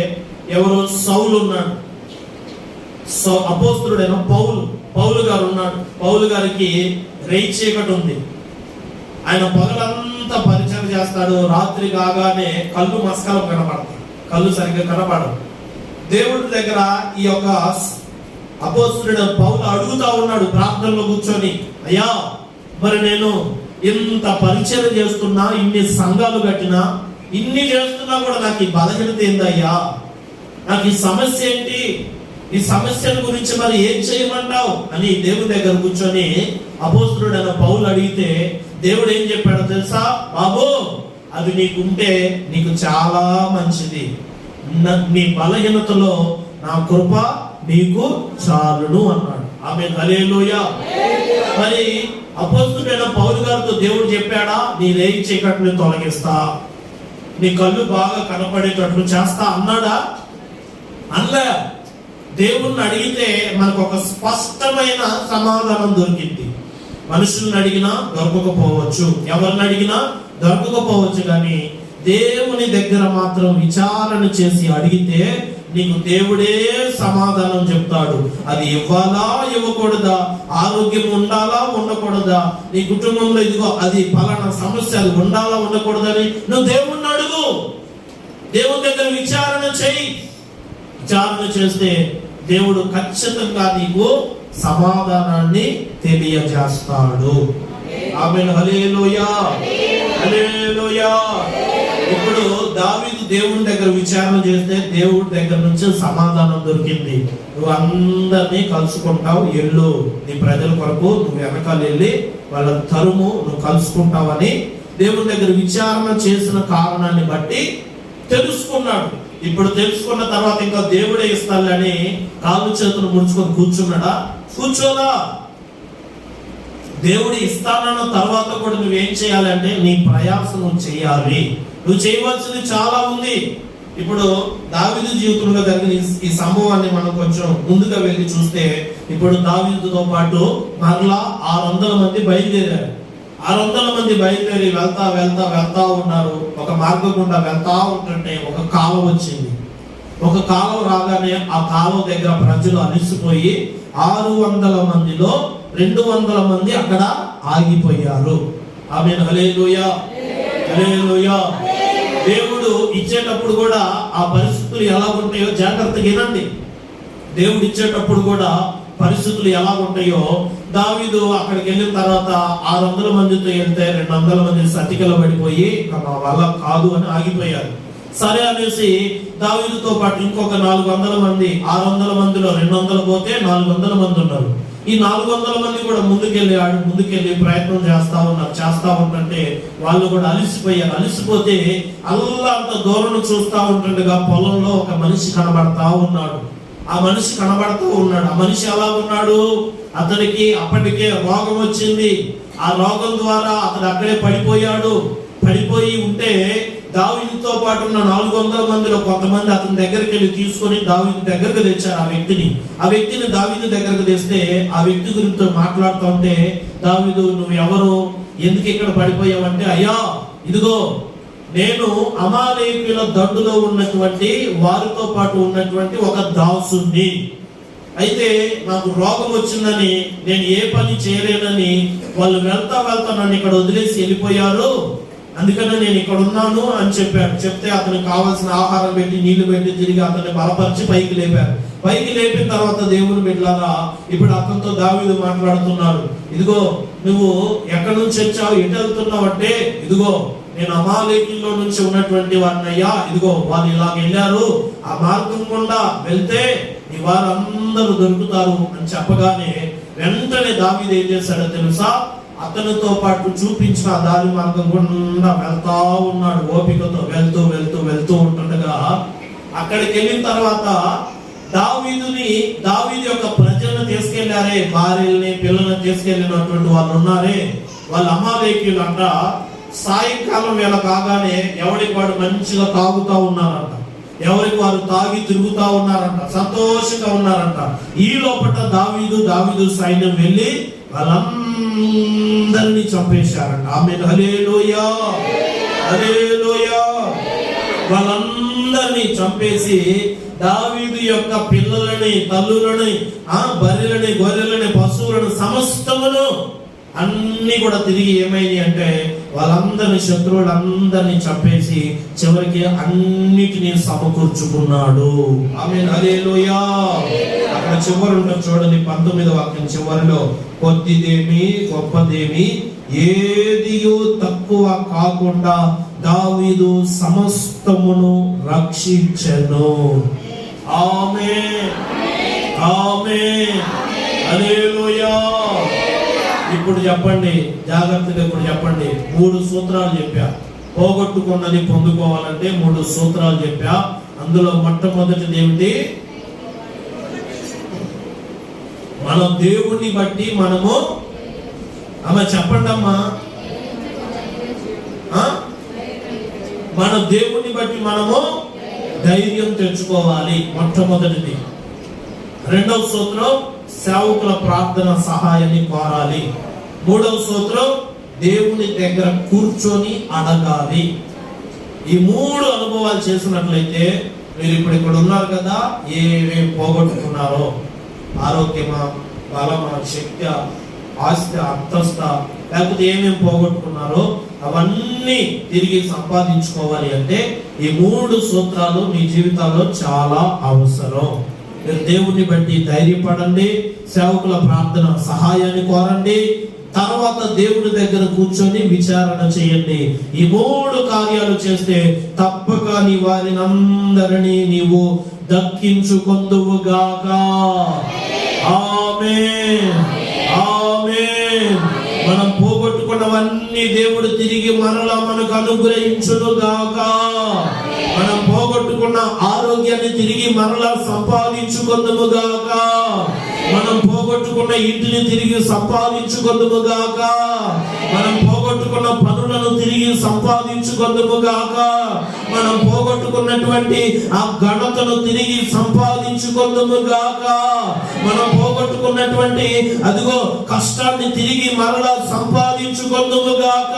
ఎవరో సౌలు ఉన్నాడు, అపోస్తలుడైన పౌలు గారు ఉన్నాడు. పౌలు గారికి రేయి చీకటి ఉంది. ఆయన పగలంతా పరిచయం చేస్తాడు, రాత్రి కాగానే కళ్ళు మస్కలు కనపడతాయి, కళ్ళు సరిగ్గా కనపడవు. దేవుడి దగ్గర ఈ యొక్క అపోస్తలుడైన పౌలు అడుగుతా ఉన్నాడు ప్రార్థనలో కూర్చొని, అయ్యా మరి నేను ఇంత పరిచయం చేస్తున్నా, ఇన్ని సంఘాలు కట్టినా, ఇన్ని చేస్తున్నా కూడా నాకు ఈ బలహీనత ఏందయ్యా, నాకు ఈ సమస్య ఏంటి, ఈ సమస్యల గురించి మరి ఏం చేయమంటావు అని దేవుడి దగ్గర కూర్చొని అపోస్తలుడైన పౌలు అడిగితే దేవుడు ఏం చెప్పాడో తెలుసా? బాబు అది నీకుంటే నీకు చాలా మంచిది, నీ బలహీనతలో నా కృప నీకు చాలును అన్నాడు. ఆమేన్, హల్లెలూయా. మరి అపోస్తలుడైన పౌలు గారితో దేవుడు చెప్పాడా, నీ రేయి చీకటిని తొలగిస్తా, నీ కళ్ళు బాగా కనపడేటట్లు చేస్తా అన్నాడా? అనలే. దేవుణ్ణి అడిగితే మనకు ఒక స్పష్టమైన సమాధానం దొరికింది. మనుషుల్ని అడిగినా దొరకకపోవచ్చు, ఎవరిని అడిగినా దొరకకపోవచ్చు, కానీ దేవుని దగ్గర మాత్రం విచారణ చేసి అడిగితే నీకు దేవుడే సమాధానం చెప్తాడు. అది ఇవ్వాలా ఇవ్వకూడదా, ఆరోగ్యం ఉండాలా ఉండకూడదా, నీ కుటుంబంలో ఇదిగో అది పలానా సమస్య అది ఉండాలా ఉండకూడదని నువ్వు దేవుణ్ణి అడుగు. దేవుని దగ్గర విచారణ చేయి. విచారణ చేస్తే దేవుడు ఖచ్చితంగా నీకు సమాధానాన్ని తెలియజేస్తాడు. ఆమేన్, హల్లెలూయా, హల్లెలూయా. ఇప్పుడు దావీదు దేవుని దగ్గర విచారణ చేస్తే దేవుడి దగ్గర నుంచి సమాధానం దొరికింది. నువ్వు అందరినీ కలుసుకుంటావు, ఎల్లు నీ ప్రజల కొరకు నువ్వు వెనకాల వెళ్ళి వాళ్ళ తరుము, నువ్వు కలుసుకుంటావని దేవుని దగ్గర విచారణ చేసిన కారణాన్ని బట్టి తెలుసుకున్నాడు. ఇప్పుడు తెలుసుకున్న తర్వాత ఇంకా దేవుడే ఇస్తాడని కాళ్ళు చేతులు ముడుచుకొని కూర్చున్నాడా? కూర్చోలా. దేవుడు ఇస్తానన్న తర్వాత కూడా నువ్వేం చేయాలంటే నీ ప్రయాసం నువ్వు చేయాలి. నువ్వు చేయవలసింది చాలా ఉంది. ఇప్పుడు దావీదు జీవితంలో జరిగిన ఈ సంభవాన్ని మనం కొంచెం ముందుగా వెళ్ళి చూస్తే, ఇప్పుడు దావీదుతో పాటు మరలా 600 మంది బయలుదేరారు. 600 మంది బయలుదేరి వెళ్తా ఉన్నారు. ఒక మార్గం గుండా వెళ్తా ఉంటుంటే ఒక కాలువ వచ్చింది. ఒక కాలువ రాగానే ఆ కాలువ దగ్గర ప్రజలు అలిసిపోయి 600 మందిలో 200 మంది అక్కడ ఆగిపోయారు. ఆమేన్, హల్లెలూయా, హల్లెలూయా. దేవుడు ఇచ్చేటప్పుడు కూడా ఆ పరిస్థితులు ఎలా ఉంటాయో జాగ్రత్తగా వినండి. దేవుడు ఇచ్చేటప్పుడు కూడా పరిస్థితులు ఎలా ఉంటాయో, దావీదు అక్కడికి వెళ్ళిన తర్వాత 600 మందితో వెళ్తే 200 మంది సతికిల పడిపోయి మా వల్ల కాదు అని ఆగిపోయారు. సరే అనేసి దావీదుతో పాటు ఇంకొక 400 మంది, 600 మందిలో 200 పోతే 400 మంది ఉన్నారు. ఈ 400 మంది కూడా ముందుకెళ్ళి ప్రయత్నం చేస్తా ఉంటుంటే వాళ్ళు కూడా అలిసిపోయారు. అలిసిపోతే అంత దూరం చూస్తా ఉంటుండగా పొలంలో ఒక మనిషి కనబడతా ఉన్నాడు. ఆ మనిషి ఆ మనిషి ఎలా ఉన్నాడు? అతనికి అప్పటికే రోగం వచ్చింది. ఆ రోగం ద్వారా అతడు అక్కడే పడిపోయి ఉంటే దావీదుతో పాటు ఉన్న 400 మందిలో కొంతమంది అతని దగ్గరికి వెళ్ళి తీసుకొని దావీదు దగ్గరకు తెచ్చారు. ఆ వ్యక్తిని దావీదు దగ్గరకు తెస్తే ఆ వ్యక్తి గురించి మాట్లాడుతూ ఉంటే, దావీదు నువ్వు ఎవరు, ఎందుకు ఇక్కడ పడిపోయావంటే, అయ్యా ఇదిగో నేను అమాలేకీయుల దండులో ఉన్నటువంటి వారితో పాటు ఉన్నటువంటి ఒక దాసుని, అయితే నాకు రోగం వచ్చిందని నేను ఏ పని చేయలేనని వాళ్ళు వెళ్తా నన్ను ఇక్కడ వదిలేసి వెళ్ళిపోయారు, అందుకనే నేను ఇక్కడ ఉన్నాను అని చెప్పాడు. చెప్తే అతనికి కావాల్సిన ఆహారం పెట్టి నీళ్లు పెట్టి తిరిగి అతన్ని బలపరిచి పైకి లేపారు. పైకి లేపిన తర్వాత దేవుని బిడ్డలారా ఇప్పుడు అతనితో దావీదు మాట్లాడుతున్నాడు. ఇదిగో నువ్వు ఎక్కడి నుంచి వచ్చావు, ఎటు వెళ్తున్నావు అంటే, ఇదిగో నేను అమాలేకీయుల్లో నుంచి ఉన్నటువంటి వారినయ్యా, ఇదిగో వాళ్ళు ఇలాగ వెళ్ళారు, ఆ మార్గం గుండా వెళ్తే ఈ వారందరూ దొరుకుతారు అని చెప్పగానే వెంటనే దావీదు ఏం చేశాడో తెలుసా, అతనితో పాటు చూపించిన దారి మార్గం గుండా వెళ్తా ఉన్నాడు. ఓపికతో వెళ్తూ ఉంటుండగా అక్కడికి వెళ్ళిన తర్వాత దావీదు యొక్క ప్రజలను తీసుకెళ్లారే, భార్యల్ని పిల్లల్ని తీసుకెళ్లినటువంటి వాళ్ళు ఉన్నారే, వాళ్ళ అమాలేకీయులు అంట. సాయంకాలం వేళ కాగానే ఎవరికి వాడు మంచిగా తాగుతా ఉన్నారంట, ఎవరికి వారు తాగి తిరుగుతా ఉన్నారంట, సంతోషంగా ఉన్నారంట. ఈ లోపల దావీదు సైన్యం వెళ్ళి వాళ్ళందరినీ చంపేశారంట. ఆమేన్, హల్లెలూయా, హల్లెలూయా. వాళ్ళందరినీ చంపేసి దావీదు యొక్క పిల్లలని, తల్లులని, బర్రెలని, గొర్రెలని, పశువులను సమస్తమును అన్ని కూడా తిరిగి ఏమైంది అంటే వాళ్ళందరినీ, శత్రువులందరినీ చంపేసి చివరికి అన్నిటినీ సమకూర్చుకున్నాడు. ఆమేన్, హల్లెలూయా. అక్కడ చివరి ఉంటుంది చూడండి, 19వ వాక్యం చివరిలో, కొద్దిదేమి గొప్పదేమి ఏదియో తక్కువ కాకుండా దావీదు సమస్తమును రక్షించెను. ఆమేన్, ఆమేన్, హల్లెలూయా. ఇప్పుడు చెప్పండి, జాగ్రత్తగా ఇప్పుడు చెప్పండి. 3 సూత్రాలు చెప్పా. పోగొట్టుకున్నది పొందుకోవాలంటే 3 సూత్రాలు చెప్పా. అందులో మొట్టమొదటిది ఏమిటి? మన దేవుణ్ణి బట్టి మనము, చెప్పండి అమ్మా, మన దేవుణ్ణి బట్టి మనము ధైర్యం తెచ్చుకోవాలి, మొట్టమొదటిది. రెండవ సూత్రం, సేవకుల ప్రార్థన సహాయాన్ని కోరాలి. మూడవ సూత్రం, దేవుని దగ్గర కూర్చొని అడగాలి. ఈ 3 అనుభవాలు చేసినట్లయితే మీరు ఇప్పుడు ఇక్కడ ఉన్నారు కదా, ఏమేమి పోగొట్టుకున్నారో, ఆరోగ్యమా, బలమా, శక్తి, ఆస్తి, అంతస్త, లేకపోతే ఏమేమి పోగొట్టుకున్నారో అవన్నీ తిరిగి సంపాదించుకోవాలి అంటే ఈ 3 సూత్రాలు మీ జీవితాల్లో చాలా అవసరం. మీరు దేవుని బట్టి ధైర్యపడండి, సేవకుల ప్రార్థన సహాయాన్ని కోరండి, తర్వాత దేవుని దగ్గర కూర్చొని విచారణ చేయండి. ఈ 3 కార్యాలు చేస్తే తప్పక నీ వారిని అందరినీ నీవు దక్కించుకొందువుగాక. ఆమేన్, ఆమేన్. మనం పోగొట్టుకున్నవన్నీ దేవుడు తిరిగి మరలా మనకు అనుగ్రహించునుగాక. మనం పోగొట్టుకున్న ఆరోగ్యాన్ని తిరిగి మరలా సంపాదించుకొందుముగాక. మనం పోగొట్టుకున్న ఇంటిని తిరిగి సంపాదించుకొందుముగాక. మనం పోగొట్టుకున్న పనులను తిరిగి సంపాదించుకొందుముగాక. మనం పోగొట్టుకున్నటువంటి ఆ ఘనతను తిరిగి సంపాదించుకొందుముగాక. మనం పోగొట్టుకున్నటువంటి అదిగో కష్టాన్ని తిరిగి మరలా సంపాదించుకొందుముగాక.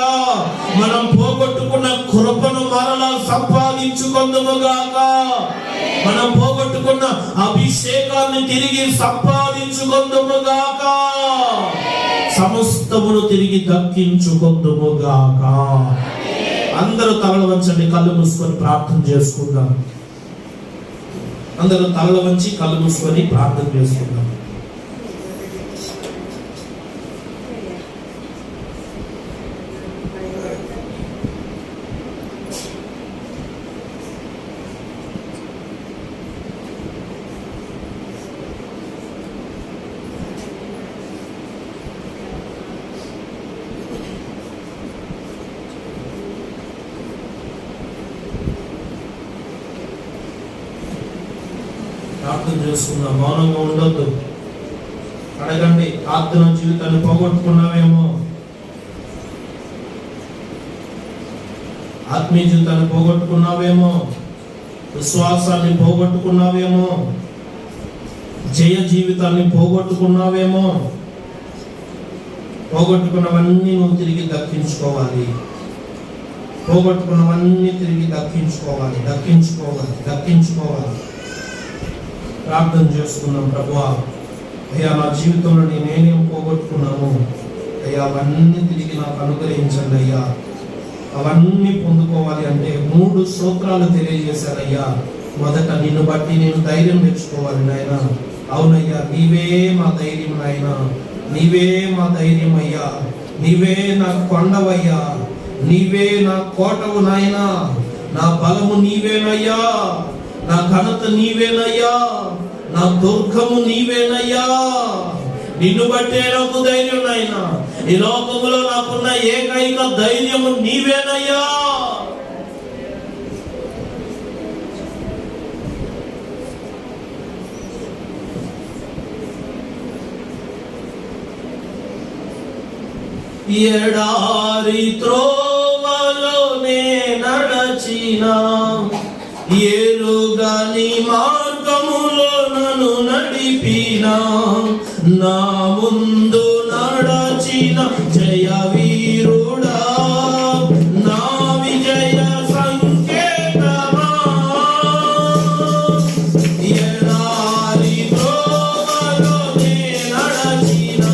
మనం పోగొట్టుకున్న కృపను మరలా సంపాదించుకొందుముగాక. మనం పోగొట్టుకున్న అభిషేకాన్ని తిరిగి సంపాదించుకొందుముగాక. సమస్తమును తిరిగి దక్కించుకొందుముగాక. అందరూ తలలు వంచండి, కళ్ళు మూసుకొని ప్రార్థన చేసుకుందాం. అందరూ తలలు వంచి కళ్ళు మూసుకొని ప్రార్థన చేసుకుందాం. ప్రార్థన చేసుకుందాం. మౌనంగా ఉండొద్దు, అడగండి. ప్రార్థన జీవితాన్ని పోగొట్టుకున్నావేమో, ఆత్మీయ జీవితాన్ని పోగొట్టుకున్నావేమో, విశ్వాసాన్ని పోగొట్టుకున్నావేమో, జయ జీవితాన్ని పోగొట్టుకున్నావేమో. పోగొట్టుకున్నవన్నీ నువ్వు తిరిగి దక్కించుకోవాలి. పోగొట్టుకున్నవన్నీ తిరిగి దక్కించుకోవాలి. ప్రార్థన చేసుకున్నాం. ప్రభువా, అయ్యా నా జీవితంలో నేనేం పోగొట్టుకున్నాను అయ్యా, అవన్నీ తిరిగి నాకు అనుగ్రహించండి అయ్యా. అవన్నీ పొందుకోవాలి అంటే 3 స్తోత్రాలు తెలియజేశారయ్యా. మొదట నిన్ను బట్టి నేను ధైర్యం తెచ్చుకోవాలి నాయన. అవునయ్యా, నీవే మా ధైర్యం నాయన, నీవే మా ధైర్యం అయ్యా, నీవే నా కొండవయ్యా, నీవే నా కోటవు నాయన. నా బలము నీవేనయ్యా, నా ఘనత నీవేనయ్యా, నా దుర్గము నీవేనయ్యా. నిన్ను బట్టే నాకు ధైర్యం నాయన. ఈ లోకములో నాకున్న ఏకైక ధైర్యము నీవేనయ్యా. ఎడారి త్రోవలోనే నడచిన, ఎరుగని మార్గములో నన్ను నడిపిన, నా ముందు నడచిన జయ వీరుడా, నా విజయ సంకేతమా. ఎడారి త్రోవలోనే నడచిన,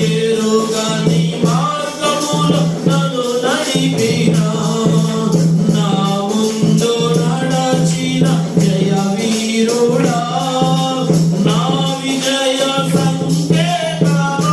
ఎరుగని మార్గములో నన్ను నడిపిన, నా ముందు నడచిన జయ వీరుడా, నా విజయ సంకేతమా.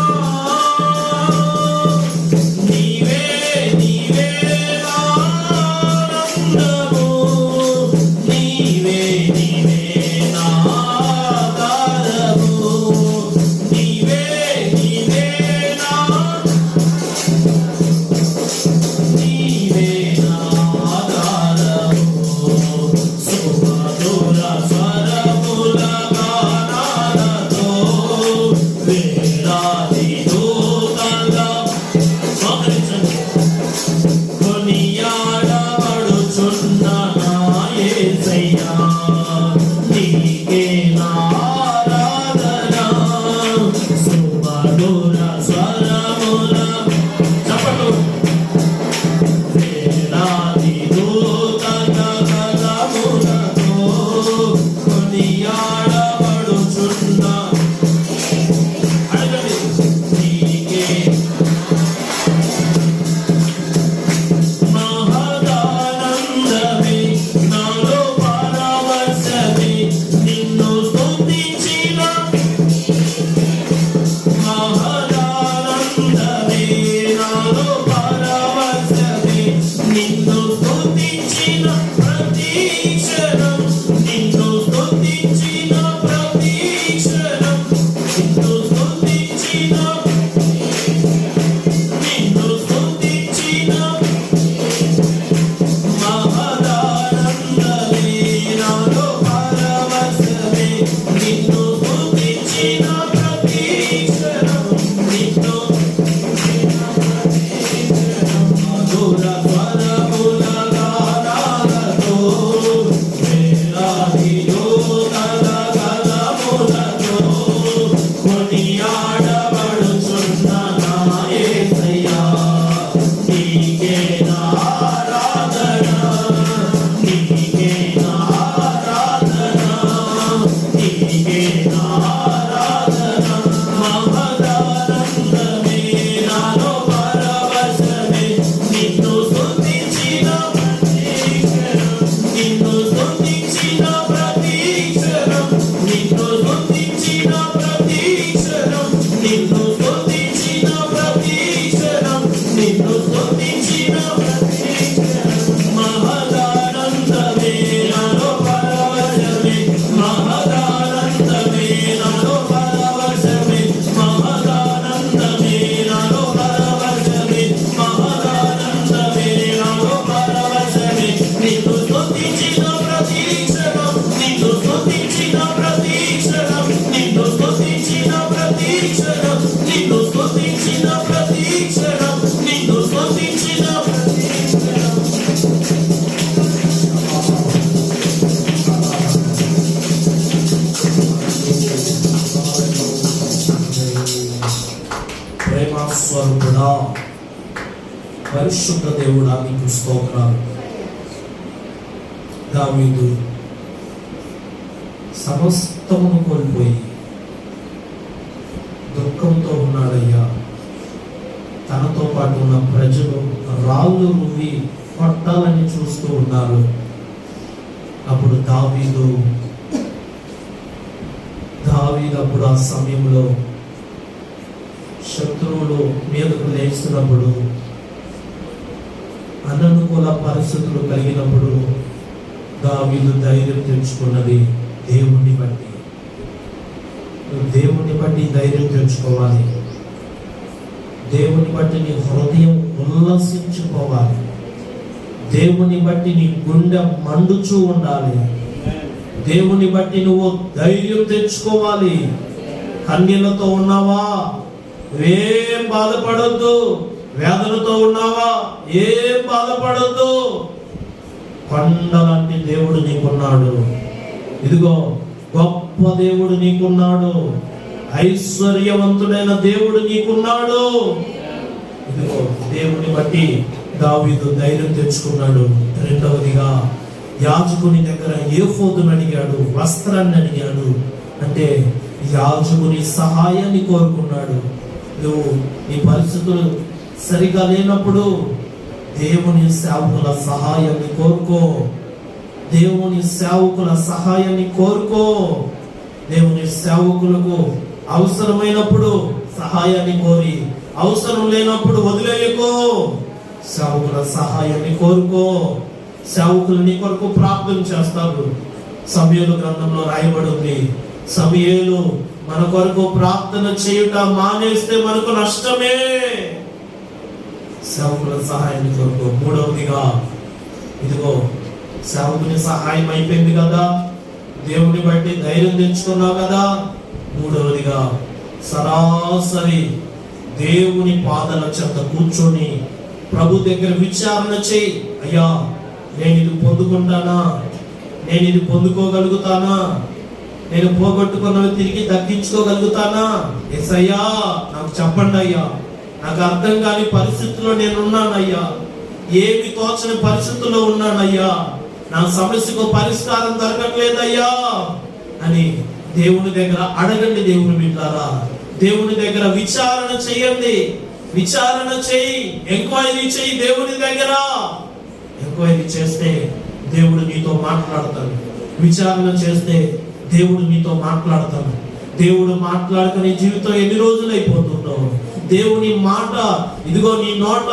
ప్రేమ స్వరూపుడా, పరిశుద్ధ దేవుడా నీకు స్తోత్రాలు. దావీదు సమస్తమును కోల్పోయి దుఃఖంతో ఉన్నాడయ్యా. తనతో పాటు ఉన్న ప్రజలు రాళ్ళు రువ్వి కొట్టాలని చూస్తూ ఉన్నారు. అప్పుడు దావీదు అప్పుడు ఆ సమయంలో శత్రువులు మీదకు లేచినప్పుడు, అననుకూల పరిస్థితులు కలిగినప్పుడు దావీదు ధైర్యం తెచ్చుకున్నది దేవుణ్ణి బట్టి. దేవుని బట్టి ధైర్యం తెచ్చుకోవాలి. దేవుని బట్టి నీ హృదయం ఉల్లసించుకోవాలి. దేవుని బట్టి నీ గుండె మండుచూ ఉండాలి. దేవుని బట్టి నువ్వు ధైర్యం తెచ్చుకోవాలి. కన్నీళ్లతో ఉన్నావా? ఏం బాధపడొద్దు. వేదనతో ఉన్నావా? ఏం బాధపడొద్దు. కొండలాంటి దేవుడు నీకున్నాడు. ఇదిగో గొప్ప దేవుడు నీకున్నాడు. ఐశ్వర్యవంతుడైన దేవుడు నీకున్నాడు. ఇదిగో దేవుని బట్టి దావీదు ధైర్యం తెచ్చుకున్నాడు. రెండవదిగా యాజకుని దగ్గర ఏఫోదును అడిగాడు, వస్త్రాన్ని అడిగాడు. అంటే యాజకుని సహాయాన్ని కోరుకున్నాడు. నువ్వు నీ పరిస్థితులు సరిగా లేనప్పుడు దేవుని సేవకుల సహాయాన్ని కోరుకో. దేవుని సేవకుల సహాయాన్ని కోరుకో. దేవుని సేవకులకు అవసరమైనప్పుడు సహాయాన్ని కోరి, అవసరం లేనప్పుడు వదిలేయకో. సేవకుల సహాయాన్ని కోరుకో. సేవకులు నీ కొరకు ప్రార్థన చేస్తారు. సమూయేలు గ్రంథంలో రాయబడి ఉంది, సమూయేలు మన కొరకు ప్రార్థన చేయుట మానేస్తే మనకు నష్టమే. సేవకుల సహాయాన్ని కోరుకో. మూడవదిగా ఇదిగో సేవకుని సహాయం అయిపోయింది కదా, దేవుని బట్టి ధైర్యం తెచ్చుకున్నావు కదా. మూడవదిగా సరాసరి దేవుని పాదాల చెంత కూర్చొని ప్రభు దగ్గర విచారణ చేయి. అయ్యా, నేను ఇది పొందుకుంటానా? నేను ఇది పొందుకోగలుగుతానా? నేను పోగొట్టుకున్నవి తిరిగి దక్కించుకోగలుగుతానా? యేసయ్యా నాకు చెప్పండి అయ్యా, నాకు అర్థం కాని పరిస్థితుల్లో నేను ఉన్నానయ్యా, ఏమి తోచని పరిస్థితుల్లో ఉన్నానయ్యా, నా సమస్యకు పరిష్కారం దొరకట్లేదయ్యా అని దేవుని దగ్గర అడగండి. దేవుని బిడ్డలారా, దేవుని దగ్గర విచారణ చేయండి. విచారణ చేయి, ఎంక్వైరీ చేయి. దేవుని దగ్గర ఎంక్వైరీ చేస్తే దేవుడు నీతో మాట్లాడతాడు. విచారణ చేస్తే దేవుడు నీతో మాట్లాడతాడు. దేవుడు మాట్లాడక నీ జీవితం ఎన్ని రోజులు అయిపోతుందో, దేవుని మాట ఇదిగో నీ నోట,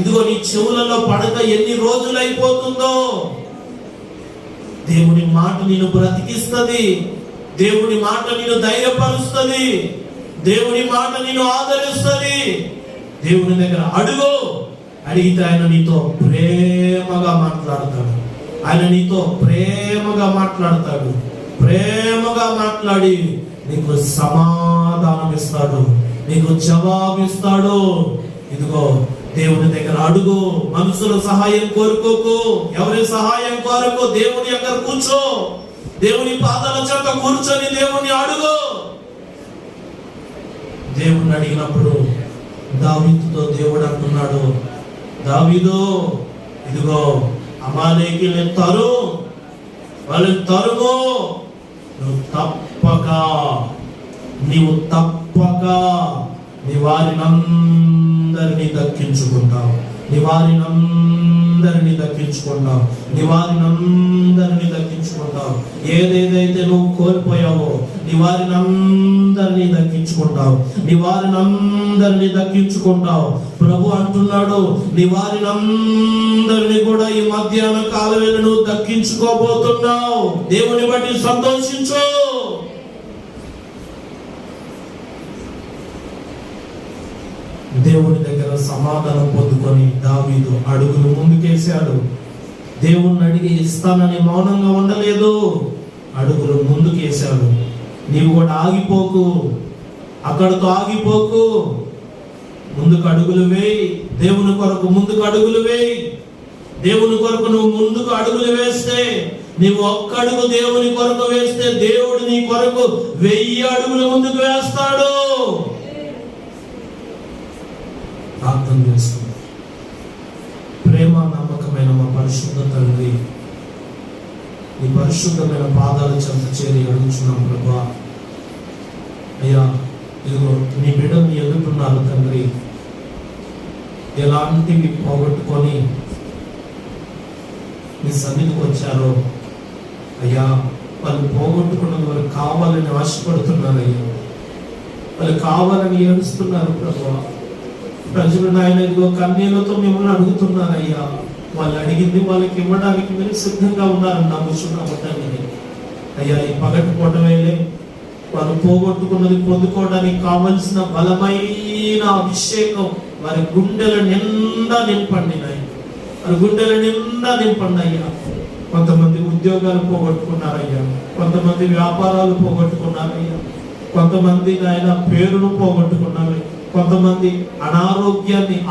ఇదిగో నీ చెవులలో పడక ఎన్ని రోజులు అయిపోతుందో. దేవుని మాట నిన్ను బ్రతికిస్తుంది. దేవుని మాట నిన్ను ధైర్యపరుస్తుంది. దేవుని మాట నిన్ను ఆదరిస్తుంది. దేవుని దగ్గర అడుగు. అడిగితే ఆయన నీతో ప్రేమగా మాట్లాడతాడు. ఆయన నీతో ప్రేమగా మాట్లాడతాడు. ప్రేమగా మాట్లాడి నీకు సమాధానం ఇస్తాడు, నీకు జవాబిస్తాడు. ఇదిగో దేవుని దగ్గర అడుగు. మనుషుల సహాయం కోరుకోకు, ఎవరి సహాయం కోరుకో. దేవుని దగ్గర కూర్చో. దేవుని పాదాల చెంత కూర్చొని దేవుని అడుగు. దేవుని అడిగినప్పుడు దావీదుతో దేవుడు అంటున్నాడు, దావీదు ఇదిగో అమాలేకీయుల్ని తరుము, వాళ్ళని తరుము. నీవు తప్పక నీ వారినందరినీ దక్కించుకుంటావు. నీ వారినందరినీ దక్కించుకుంటావు. నీ వారినందరినీ దక్కించుకుంటావు. ఏదేదైతే నువ్వు కోల్పోయావో నీ వారినందరినీ దక్కించుకుంటావు. నీ వారినందరినీ దక్కించుకుంటావు. ప్రభు అంటున్నాడు, నీ వారినందరినీ కూడా ఈ మధ్యాహ్న కాలవేళ నువ్వు దక్కించుకోబోతున్నావు. దేవుని బట్టి సంతోషించు. దేవుని దగ్గర సమాధానం పొందుకొని దావీదు అడుగులు ముందుకేశాడు. దేవుణ్ణి అడిగి ఇస్తానని మౌనంగా ఉండలేదు, అడుగులు ముందుకేశాడు. నీవు కూడా ఆగిపోకు, అక్కడితో ఆగిపోకు. ముందుకు అడుగులు వేయి. దేవుని కొరకు ముందుకు అడుగులు వేయి. దేవుని కొరకు నువ్వు ముందుకు అడుగులు వేస్తే, నీవు ఒక్క అడుగు దేవుని కొరకు వేస్తే దేవుడు నీ కొరకు 1000 అడుగులు ముందుకు వేస్తాడు. ప్రార్థన చేస్తున్నాం. ప్రేమ నమ్మకమైన మా పరిశుద్ధ తండ్రి, ఈ పరిశుద్ధమైన పాదాల చెంత చేరి అడుగుచున్నాం ప్రభా. అయ్యా, ఇదిగో నీ బిడ్డ మీ ఎదుగుతున్నారు తండ్రి. ఎలాంటివి పోగొట్టుకొని మీ సన్నిధికి వచ్చారో అయ్యా, వాళ్ళు పోగొట్టుకున్నది వారు కావాలని ఆశపడుతున్నారు అయ్యా. వాళ్ళు కావాలని ఏడుస్తున్నారు ప్రభా. ప్రజలు నాయన ఇదిగో కన్నీళ్లతో మిమ్మల్ని అడుగుతున్నారు అయ్యా. వాళ్ళు అడిగింది వాళ్ళకి ఇవ్వడానికి మీరు సిద్ధంగా ఉన్నారని నమ్ముచున్నాము తండ్రి. అయ్యా, ఈ పగటి పూట వేళే వారు పోగొట్టుకున్నది పొందుకోవడానికి కావలసిన బలమైన అభిషేకం వారి గుండెల నిండా నింపండి నాయన. వారి గుండెల నిండా నింపండి అయ్యా. కొంతమంది ఉద్యోగాలు పోగొట్టుకున్నారయ్యా, కొంతమంది వ్యాపారాలు పోగొట్టుకున్నారయ్యా, కొంతమంది ఆయన పేరును పోగొట్టుకున్నారు, కొంతమంది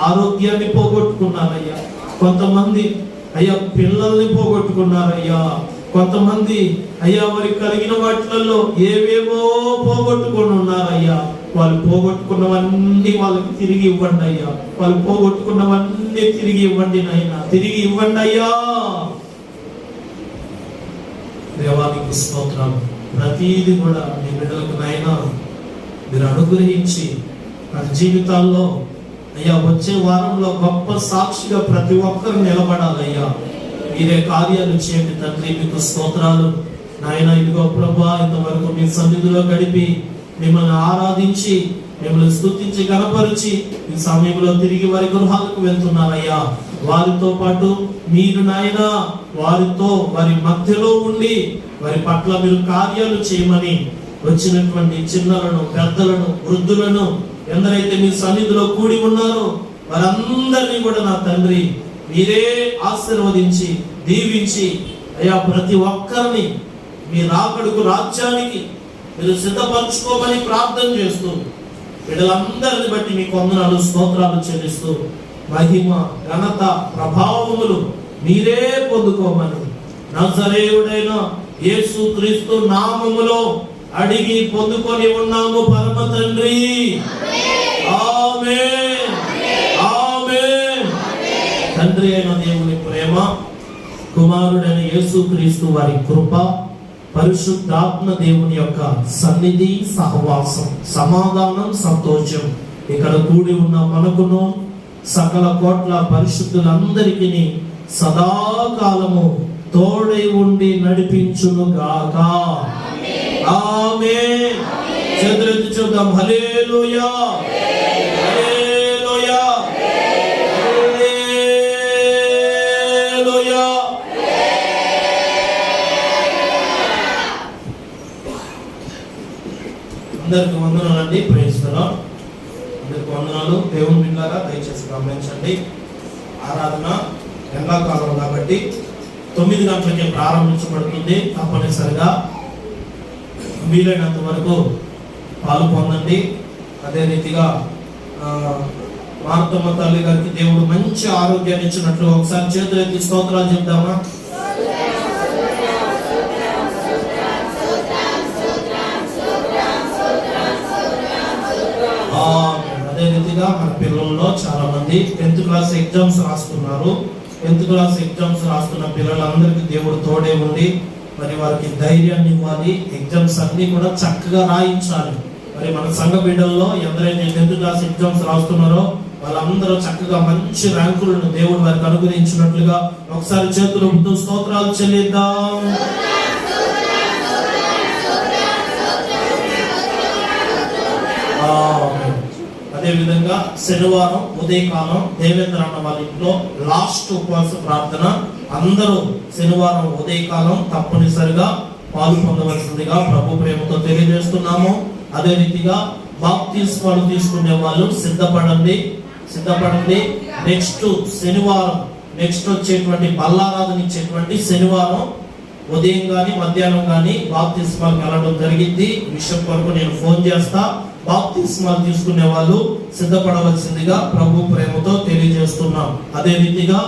ఆరోగ్యాన్ని పోగొట్టుకున్నారయ్యా, కొంతమంది అయ్యా పిల్లల్ని పోగొట్టుకున్నారయ్యా, కొంతమంది అయ్యా వారికి కలిగిన వాటిలలో ఏవేవో పోగొట్టుకొని ఉన్నారయ్యా. వాళ్ళు పోగొట్టుకున్నవన్నీ వాళ్ళకి తిరిగి ఇవ్వండి అయ్యా. వాళ్ళు పోగొట్టుకున్నవన్నీ తిరిగి ఇవ్వండి నాయన, తిరిగి ఇవ్వండి అయ్యా. దేవానికి స్తోత్రం. ప్రతిదీ కూడా మీ బిడ్డలకు నాయన మీరు అనుగ్రహించి మన జీవితాల్లో అయ్యా వచ్చే వారంలో గొప్ప సాక్షిగా ప్రతి ఒక్కరు నిలబడాలయ్యా. మీరే కార్యాలు చేయండి తండ్రి. మీకు స్తోత్రాలు నాయన. ఇదిగో ప్రభా, ఇంతవరకు మీ సన్నిధిలో గడిపి మిమ్మల్ని ఆరాధించి మిమ్మల్ని స్తుతించి గణపరిచి ఈ సమయంలో తిరిగి వారి గృహాలకు వెళ్తున్నారయ్యా. వారితో పాటు మీరు నాయన వారితో వారి మధ్యలో ఉండి వారి పట్ల మీరు కార్యాలు చేయమని వచ్చినటువంటి చిన్నలను, పెద్దలను, వృద్ధులను ఎందరైతే మీ సన్నిధిలో కూడి ఉన్నారో వారందరినీ కూడా నా తండ్రి మీరే ఆశీర్వదించి దీవించి అయ్యా ప్రతి ఒక్కరిని మీ రాకడకు రాజ్యానికి మీరు సిద్ధపరచుకోమని ప్రార్థన చేస్తూ బిడ్డలందరిని బట్టి మీకు వందనాలు స్తోత్రాలు చెల్లిస్తూ మహిమ ఘనత ప్రభావములు మీరే పొందుకోమని నజరేయుడైన యేసు క్రీస్తు నామములో అడిగి పొందుకొని ఉన్నాము పరమ తండ్రి. ఆమేన్, ఆమేన్. తండ్రి అయిన దేవుని ప్రేమ, కుమారుడైన యేసు క్రీస్తు వారి కృప, పరిశుద్ధాత్మ దేవుని యొక్క సన్నిధి, సహవాసం, సమాధానం, సంతోషం ఇక్కడ కూడి ఉన్న మనకును సకల కోట్ల పరిశుద్ధులందరికీ సదాకాలము తోడై ఉండి నడిపించును గాక. ఆమేన్. చేతులెత్తి చూద్దాం. హల్లెలూయా, హల్లెలూయా, హల్లెలూయా. అందరికి వందనాలండి. Praise the Lord. అందరికి వందనాలు. దేవుని బిడ్డలారా దయచేసి గమనించండి. ఆరాధన ఎండాకాలం కాబట్టి 9 గంటలకే ప్రారంభించబడుతుంది. తప్పనిసరిగా వీలైనంత వరకు పాలు పొందండి. అదే రీతిగా మార్తమ్మ తల్లి గారికి దేవుడు మంచి ఆరోగ్యాన్ని ఇచ్చినట్లు ఒకసారి చేతులెత్తి స్తోత్రాలు చెప్దామా? అదే రీతిగా మన పిల్లల్లో చాలా మంది 10th క్లాస్ ఎగ్జామ్స్ రాస్తున్నారు. 10th క్లాస్ ఎగ్జామ్స్ రాస్తున్న పిల్లలందరికీ దేవుడు తోడే ఉండి మరి వారికి ధైర్యాన్ని ఇవ్వాలి. ఎగ్జామ్స్ అన్ని కూడా చక్కగా రాయించాలి. మరి మన సంఘ బిడ్డల్లో ఎవరైతే 10th క్లాస్ ఎగ్జామ్స్ రాస్తున్నారో వాళ్ళందరూ చక్కగా మంచి ర్యాంకులను దేవుడు వారికి అనుగ్రహించినట్లుగా ఒకసారి చేతులు ఊపుతూ స్తోత్రాలు చెల్లిద్దాం. అదే విధంగా శనివారం ఉదయకాలం దేవేంద్ర అన్న వాళ్ళ ఇంట్లో లాస్ట్ ఉపవాస ప్రార్థన. అందరూ శనివారం ఉదయకాలం తప్పనిసరిగా పాలు పొందవలసిందిగా ప్రభు ప్రేమతో తెలియజేస్తున్నాము. అదే రీతిగా బాప్తిస్మాలు తీసుకునే వాళ్ళు సిద్ధపడండి. నెక్స్ట్ శనివారం, నెక్స్ట్ వచ్చేటువంటి బల్లారాధన ఇచ్చేటువంటి శనివారం ఉదయం కానీ మధ్యాహ్నం కానీ బాప్తిస్మాలకు వెళ్ళడం జరిగింది. విషయం కొరకు నేను ఫోన్ చేస్తా. బాప్తిస్మాలు తీసుకునే వాళ్ళు సిద్ధపడవలసిందిగా ప్రభు ప్రేమతో తెలియజేస్తున్నాం. అదే రీతిగా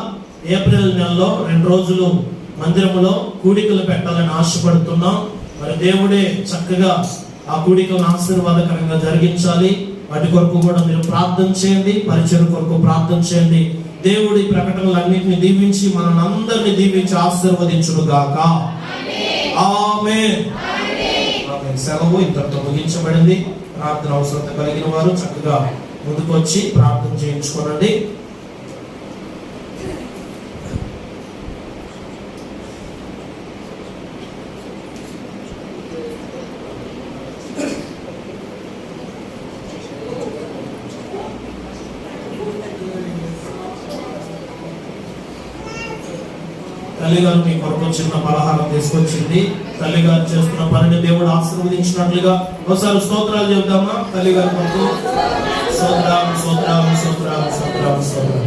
ఏప్రిల్ నెలలో 2 రోజులు మందిరములో కూడికలు పెట్టాలని ఆశపడుతున్నాం. మరి దేవుడే చక్కగా ఆ కూడికలను ఆశీర్వాదకరంగా జరిగించాలి. వాటి కొరకు కూడా మీరు ప్రార్థన చేయండి, పరిచయం కొరకు ప్రార్థన చేయండి. దేవుడి ప్రకటనలన్నింటినీ దీవించి మనందరినీ దీవించి ఆశీర్వదించును గాక. ఆమేన్. సెలవు ఇంతటితో ముగించబడింది. ప్రార్థన అవసరత కలిగిన వారు చక్కగా ముందుకు వచ్చి ప్రార్థన చేయించుకోనండి. తల్లిగారు మీ కొరకు చిన్న పలహారం తీసుకొచ్చింది. తల్లిగారు చేస్తున్న పనిని దేవుడు ఆశీర్వదించినట్లుగా ఒకసారి స్తోత్రాలు చెబుతామా? తల్లిగారి కొరకు స్తోత్రం స్తోత్రం స్తోత్రం స్తోత్రం స్తోత్రం.